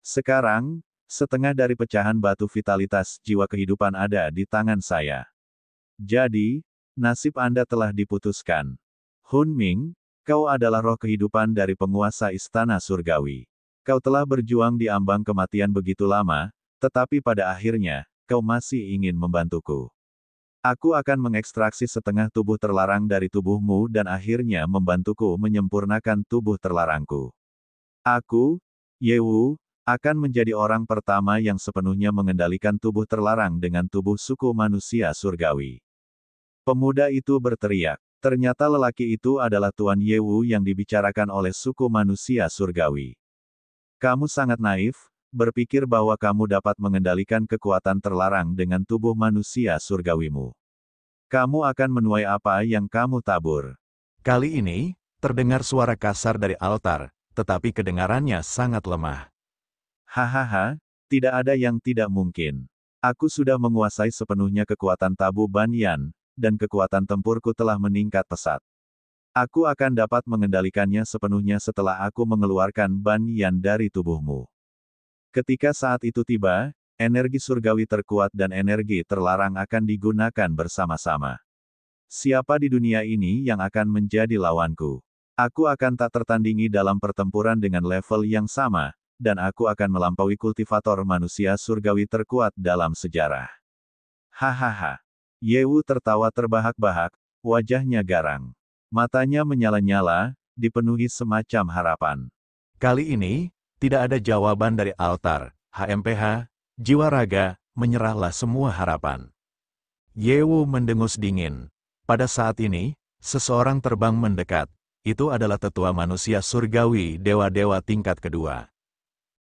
Sekarang, setengah dari pecahan batu vitalitas jiwa kehidupan ada di tangan saya. Jadi, nasib Anda telah diputuskan. Hunming, kau adalah roh kehidupan dari penguasa istana surgawi. Kau telah berjuang di ambang kematian begitu lama, tetapi pada akhirnya, kau masih ingin membantuku. Aku akan mengekstraksi setengah tubuh terlarang dari tubuhmu dan akhirnya membantuku menyempurnakan tubuh terlarangku. Aku, Yewu, akan menjadi orang pertama yang sepenuhnya mengendalikan tubuh terlarang dengan tubuh suku manusia surgawi. Pemuda itu berteriak. Ternyata lelaki itu adalah Tuan Yewu yang dibicarakan oleh suku manusia surgawi. Kamu sangat naif, berpikir bahwa kamu dapat mengendalikan kekuatan terlarang dengan tubuh manusia surgawimu. Kamu akan menuai apa yang kamu tabur. Kali ini, terdengar suara kasar dari altar, tetapi kedengarannya sangat lemah. Hahaha, tidak ada yang tidak mungkin. Aku sudah menguasai sepenuhnya kekuatan tabu Banyan, dan kekuatan tempurku telah meningkat pesat. Aku akan dapat mengendalikannya sepenuhnya setelah aku mengeluarkan Banyan dari tubuhmu. Ketika saat itu tiba, energi surgawi terkuat dan energi terlarang akan digunakan bersama-sama. Siapa di dunia ini yang akan menjadi lawanku? Aku akan tak tertandingi dalam pertempuran dengan level yang sama, dan aku akan melampaui kultivator manusia surgawi terkuat dalam sejarah. Hahaha. Yewu tertawa terbahak-bahak, wajahnya garang. Matanya menyala-nyala, dipenuhi semacam harapan. Kali ini, tidak ada jawaban dari altar, HMPH, jiwa raga, menyerahlah semua harapan. Yewu mendengus dingin. Pada saat ini, seseorang terbang mendekat. itu adalah tetua manusia surgawi dewa-dewa tingkat kedua.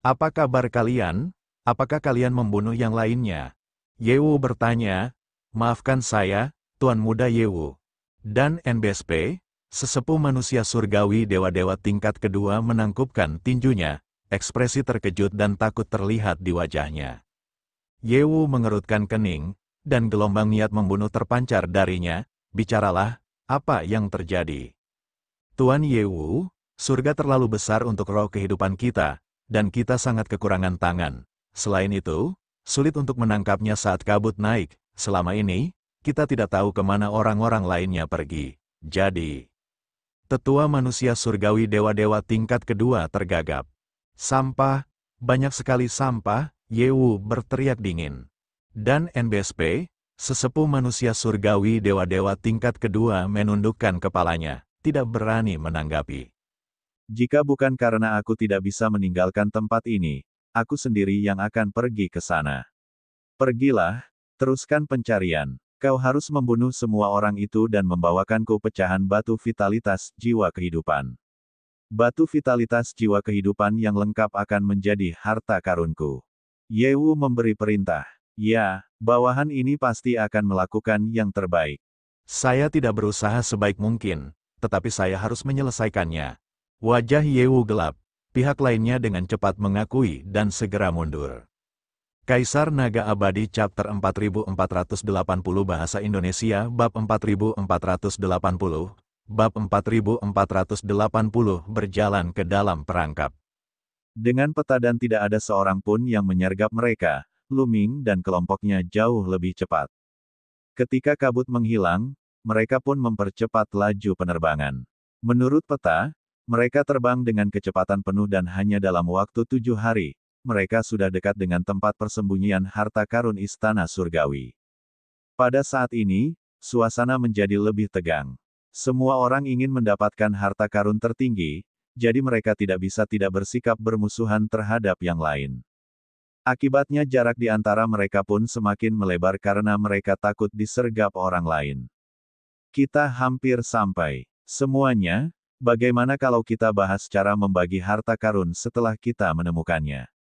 Apa kabar kalian? Apakah kalian membunuh yang lainnya? Yewu bertanya, maafkan saya, Tuan Muda Yewu. Dan NBSP, sesepuh manusia surgawi dewa-dewa tingkat kedua menangkupkan tinjunya, ekspresi terkejut dan takut terlihat di wajahnya. Yewu mengerutkan kening, dan gelombang niat membunuh terpancar darinya. Bicaralah, apa yang terjadi? Tuan Yewu, surga terlalu besar untuk roh kehidupan kita, dan kita sangat kekurangan tangan. Selain itu, sulit untuk menangkapnya saat kabut naik. Selama ini, kita tidak tahu kemana orang-orang lainnya pergi. Jadi, tetua manusia surgawi dewa-dewa tingkat kedua tergagap. Sampah, banyak sekali sampah, Yewu berteriak dingin. Dan NBSP, sesepuh manusia surgawi dewa-dewa tingkat kedua menundukkan kepalanya, tidak berani menanggapi. Jika bukan karena aku tidak bisa meninggalkan tempat ini, aku sendiri yang akan pergi ke sana. Pergilah, teruskan pencarian. Kau harus membunuh semua orang itu dan membawakanku pecahan batu vitalitas jiwa kehidupan. Batu vitalitas jiwa kehidupan yang lengkap akan menjadi harta karunku. Yewu memberi perintah. Ya, bawahan ini pasti akan melakukan yang terbaik. Saya tidak berusaha sebaik mungkin, tetapi saya harus menyelesaikannya. Wajah Yewu gelap. Pihak lainnya dengan cepat mengakui dan segera mundur. Kaisar Naga Abadi Chapter 4480 Bahasa Indonesia Bab 4480 Bab 4480 berjalan ke dalam perangkap. Dengan peta dan tidak ada seorang pun yang menyergap mereka, Lu Ming dan kelompoknya jauh lebih cepat. Ketika kabut menghilang, mereka pun mempercepat laju penerbangan. Menurut peta, mereka terbang dengan kecepatan penuh dan hanya dalam waktu 7 hari, mereka sudah dekat dengan tempat persembunyian harta karun Istana Surgawi. Pada saat ini, suasana menjadi lebih tegang. Semua orang ingin mendapatkan harta karun tertinggi, jadi mereka tidak bisa tidak bersikap bermusuhan terhadap yang lain. Akibatnya jarak di antara mereka pun semakin melebar karena mereka takut disergap orang lain. Kita hampir sampai. Semuanya, bagaimana kalau kita bahas cara membagi harta karun setelah kita menemukannya?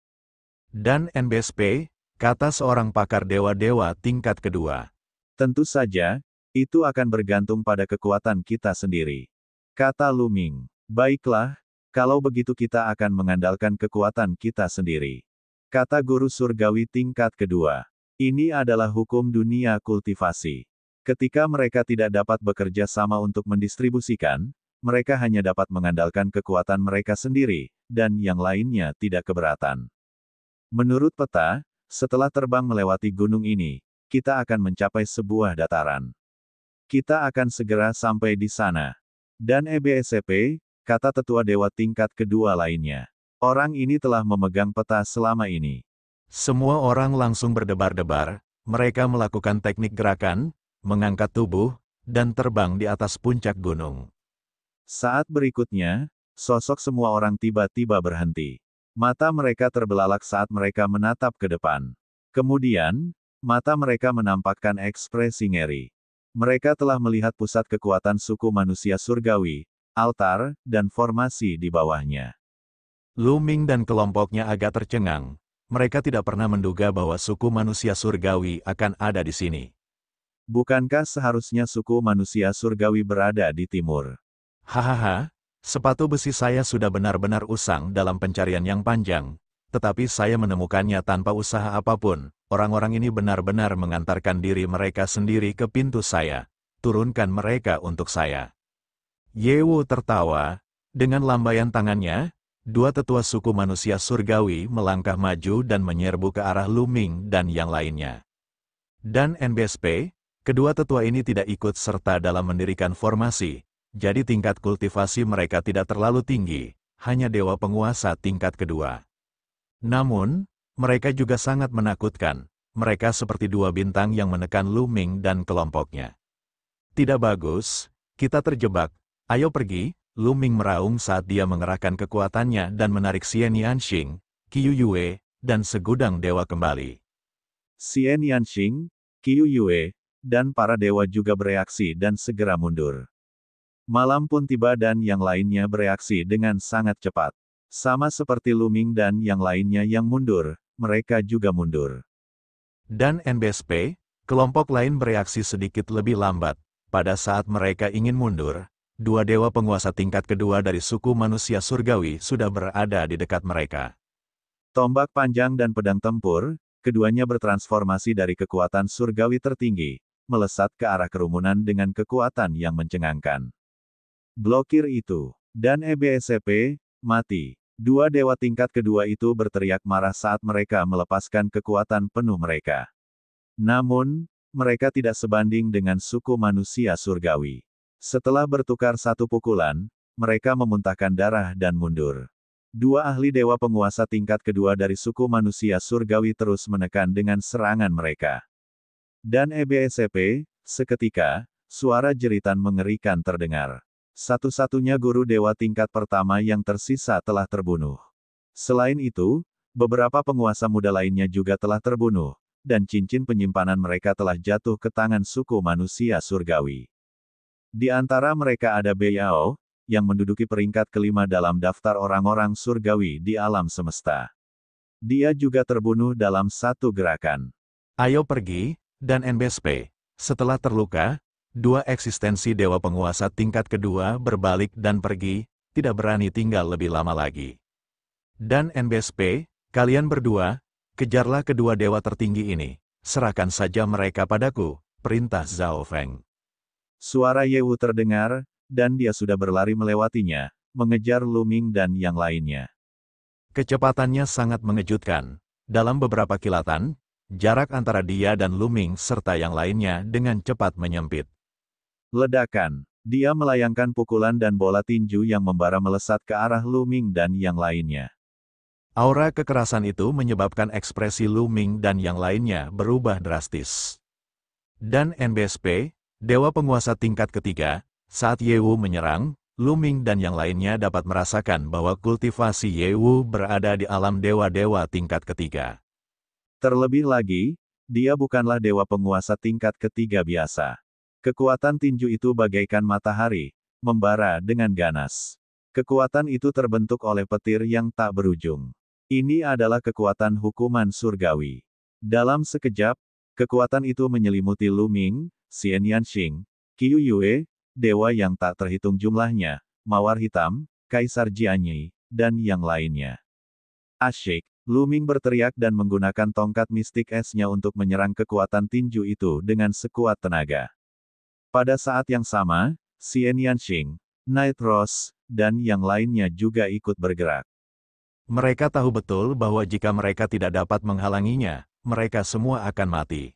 Dan NBSP, kata seorang pakar dewa-dewa tingkat kedua. Tentu saja, itu akan bergantung pada kekuatan kita sendiri. Kata Lu Ming. Baiklah, kalau begitu kita akan mengandalkan kekuatan kita sendiri. Kata guru surgawi tingkat kedua. Ini adalah hukum dunia kultivasi. Ketika mereka tidak dapat bekerja sama untuk mendistribusikan, mereka hanya dapat mengandalkan kekuatan mereka sendiri, dan yang lainnya tidak keberatan. Menurut peta, setelah terbang melewati gunung ini, kita akan mencapai sebuah dataran. Kita akan segera sampai di sana. Dan EBSCP, kata tetua dewa tingkat kedua lainnya. Orang ini telah memegang peta selama ini. Semua orang langsung berdebar-debar, mereka melakukan teknik gerakan, mengangkat tubuh, dan terbang di atas puncak gunung. Saat berikutnya, sosok semua orang tiba-tiba berhenti. Mata mereka terbelalak saat mereka menatap ke depan. Kemudian, mata mereka menampakkan ekspresi ngeri. Mereka telah melihat pusat kekuatan suku manusia surgawi, altar, dan formasi di bawahnya. Lu Ming dan kelompoknya agak tercengang. Mereka tidak pernah menduga bahwa suku manusia surgawi akan ada di sini. Bukankah seharusnya suku manusia surgawi berada di timur? Hahaha, sepatu besi saya sudah benar-benar usang dalam pencarian yang panjang, tetapi saya menemukannya tanpa usaha apapun. Orang-orang ini benar-benar mengantarkan diri mereka sendiri ke pintu saya. Turunkan mereka untuk saya. Yewu tertawa. Dengan lambaian tangannya, dua tetua suku manusia surgawi melangkah maju dan menyerbu ke arah Lu Ming dan yang lainnya. Dan NBSP, kedua tetua ini tidak ikut serta dalam mendirikan formasi, jadi tingkat kultivasi mereka tidak terlalu tinggi, hanya dewa penguasa tingkat kedua. Namun, mereka juga sangat menakutkan. Mereka seperti dua bintang yang menekan Lu Ming dan kelompoknya. Tidak bagus, kita terjebak. Ayo pergi, Lu Ming meraung saat dia mengerahkan kekuatannya dan menarik Xian Yanxing, Qiu Yue, dan segudang dewa kembali. Xian Yanxing, Qiu Yue, dan para dewa juga bereaksi dan segera mundur. Malam pun tiba dan yang lainnya bereaksi dengan sangat cepat. Sama seperti Luming dan yang lainnya yang mundur, mereka juga mundur. Dan NBSP, kelompok lain bereaksi sedikit lebih lambat. Pada saat mereka ingin mundur, dua dewa penguasa tingkat kedua dari suku manusia surgawi sudah berada di dekat mereka. Tombak panjang dan pedang tempur, keduanya bertransformasi dari kekuatan surgawi tertinggi, melesat ke arah kerumunan dengan kekuatan yang mencengangkan. Blokir itu. Dan EBSP, mati. Dua dewa tingkat kedua itu berteriak marah saat mereka melepaskan kekuatan penuh mereka. Namun, mereka tidak sebanding dengan suku manusia surgawi. Setelah bertukar satu pukulan, mereka memuntahkan darah dan mundur. Dua ahli dewa penguasa tingkat kedua dari suku manusia surgawi terus menekan dengan serangan mereka. Dan EBSP, seketika, suara jeritan mengerikan terdengar. Satu-satunya guru dewa tingkat pertama yang tersisa telah terbunuh. Selain itu, beberapa penguasa muda lainnya juga telah terbunuh, dan cincin penyimpanan mereka telah jatuh ke tangan suku manusia surgawi. Di antara mereka ada Beiyao, yang menduduki peringkat kelima dalam daftar orang-orang surgawi di alam semesta. Dia juga terbunuh dalam satu gerakan. Ayo pergi, dan NBSP. Setelah terluka, dua eksistensi dewa penguasa tingkat kedua berbalik dan pergi, tidak berani tinggal lebih lama lagi. Dan NBSP, kalian berdua, kejarlah kedua dewa tertinggi ini. Serahkan saja mereka padaku, perintah Zhao Feng. Suara Yewu terdengar, dan dia sudah berlari melewatinya, mengejar Luming dan yang lainnya. Kecepatannya sangat mengejutkan. Dalam beberapa kilatan, jarak antara dia dan Luming serta yang lainnya dengan cepat menyempit. Ledakan. Dia melayangkan pukulan dan bola tinju yang membara melesat ke arah Luming dan yang lainnya. Aura kekerasan itu menyebabkan ekspresi Luming dan yang lainnya berubah drastis. Dan NBSP, dewa penguasa tingkat ketiga, saat Yewu menyerang, Luming dan yang lainnya dapat merasakan bahwa kultivasi Yewu berada di alam dewa-dewa tingkat ketiga. Terlebih lagi, dia bukanlah dewa penguasa tingkat ketiga biasa. Kekuatan tinju itu bagaikan matahari, membara dengan ganas. Kekuatan itu terbentuk oleh petir yang tak berujung. Ini adalah kekuatan hukuman surgawi. Dalam sekejap, kekuatan itu menyelimuti Luming, Xian Yanxing, Qiu Yue, dewa yang tak terhitung jumlahnya, Mawar Hitam, Kaisar Jianyi, dan yang lainnya. Asyik, Luming berteriak dan menggunakan tongkat mistik esnya untuk menyerang kekuatan tinju itu dengan sekuat tenaga. Pada saat yang sama, Xian Yanxing, Night Rose, dan yang lainnya juga ikut bergerak. Mereka tahu betul bahwa jika mereka tidak dapat menghalanginya, mereka semua akan mati.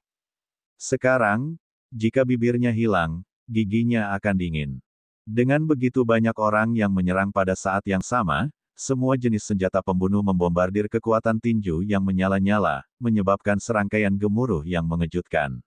Sekarang, jika bibirnya hilang, giginya akan dingin. Dengan begitu banyak orang yang menyerang pada saat yang sama, semua jenis senjata pembunuh membombardir kekuatan tinju yang menyala-nyala, menyebabkan serangkaian gemuruh yang mengejutkan.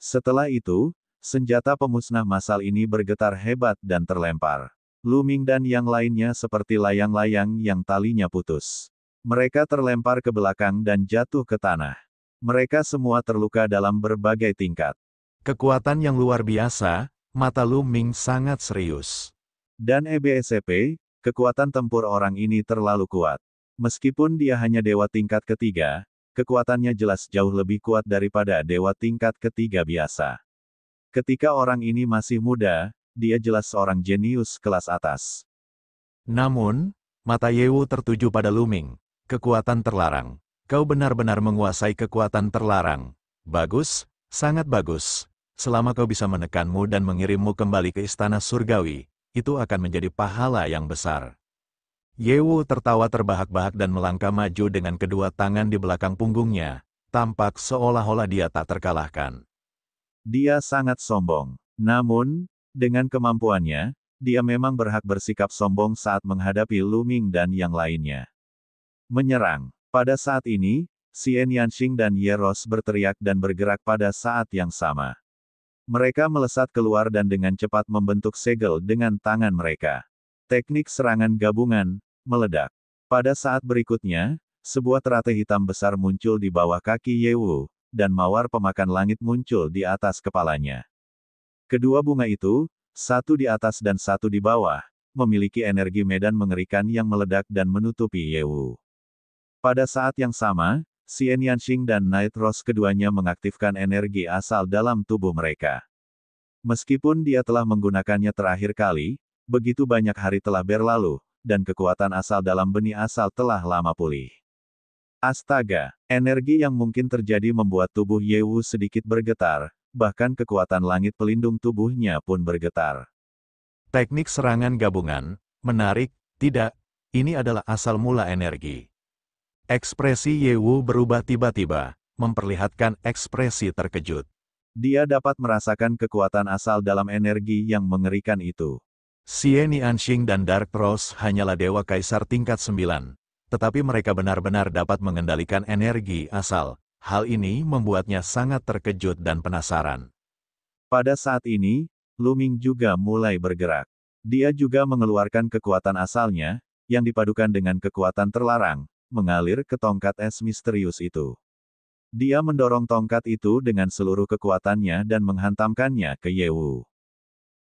Setelah itu, senjata pemusnah massal ini bergetar hebat dan terlempar. Luming dan yang lainnya seperti layang-layang yang talinya putus. Mereka terlempar ke belakang dan jatuh ke tanah. Mereka semua terluka dalam berbagai tingkat. Kekuatan yang luar biasa, mata Luming sangat serius. Dan EBSP, kekuatan tempur orang ini terlalu kuat. Meskipun dia hanya dewa tingkat ketiga, kekuatannya jelas jauh lebih kuat daripada dewa tingkat ketiga biasa. Ketika orang ini masih muda, dia jelas seorang jenius kelas atas. Namun, mata Yewu tertuju pada Luming. Kekuatan terlarang. Kau benar-benar menguasai kekuatan terlarang. Bagus, sangat bagus. Selama kau bisa menekanmu dan mengirimmu kembali ke istana surgawi, itu akan menjadi pahala yang besar. Yewu tertawa terbahak-bahak dan melangkah maju dengan kedua tangan di belakang punggungnya, tampak seolah-olah dia tak terkalahkan. Dia sangat sombong. Namun, dengan kemampuannya, dia memang berhak bersikap sombong saat menghadapi Luming dan yang lainnya. Menyerang. Pada saat ini, Xian Yanxing dan Ye Rose berteriak dan bergerak pada saat yang sama. Mereka melesat keluar dan dengan cepat membentuk segel dengan tangan mereka. Teknik serangan gabungan, meledak. Pada saat berikutnya, sebuah teratai hitam besar muncul di bawah kaki Yewu, dan mawar pemakan langit muncul di atas kepalanya. Kedua bunga itu, satu di atas dan satu di bawah, memiliki energi medan mengerikan yang meledak dan menutupi Ye Wu. Pada saat yang sama, Xian Yanxing dan Night Rose keduanya mengaktifkan energi asal dalam tubuh mereka. Meskipun dia telah menggunakannya terakhir kali, begitu banyak hari telah berlalu, dan kekuatan asal dalam benih asal telah lama pulih. Astaga, energi yang mungkin terjadi membuat tubuh Ye Wu sedikit bergetar, bahkan kekuatan langit pelindung tubuhnya pun bergetar. Teknik serangan gabungan, menarik, tidak, ini adalah asal mula energi. Ekspresi Ye Wu berubah tiba-tiba, memperlihatkan ekspresi terkejut. Dia dapat merasakan kekuatan asal dalam energi yang mengerikan itu. Xian Yanxing dan Dark Rose hanyalah dewa kaisar tingkat 9. Tetapi mereka benar-benar dapat mengendalikan energi asal. Hal ini membuatnya sangat terkejut dan penasaran. Pada saat ini, Lu Ming juga mulai bergerak. Dia juga mengeluarkan kekuatan asalnya, yang dipadukan dengan kekuatan terlarang, mengalir ke tongkat es misterius itu. Dia mendorong tongkat itu dengan seluruh kekuatannya dan menghantamkannya ke Ye Wu.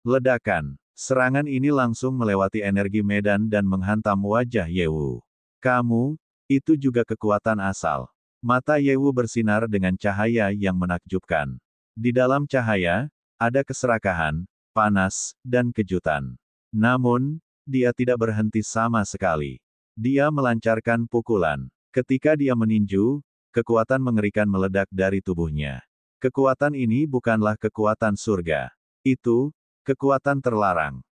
Ledakan. Serangan ini langsung melewati energi medan dan menghantam wajah Ye Wu. Kamu, itu juga kekuatan asal. Mata Ye Wu bersinar dengan cahaya yang menakjubkan. Di dalam cahaya, ada keserakahan, panas, dan kejutan. Namun, dia tidak berhenti sama sekali. Dia melancarkan pukulan. Ketika dia meninju, kekuatan mengerikan meledak dari tubuhnya. Kekuatan ini bukanlah kekuatan surga. Itu, kekuatan terlarang.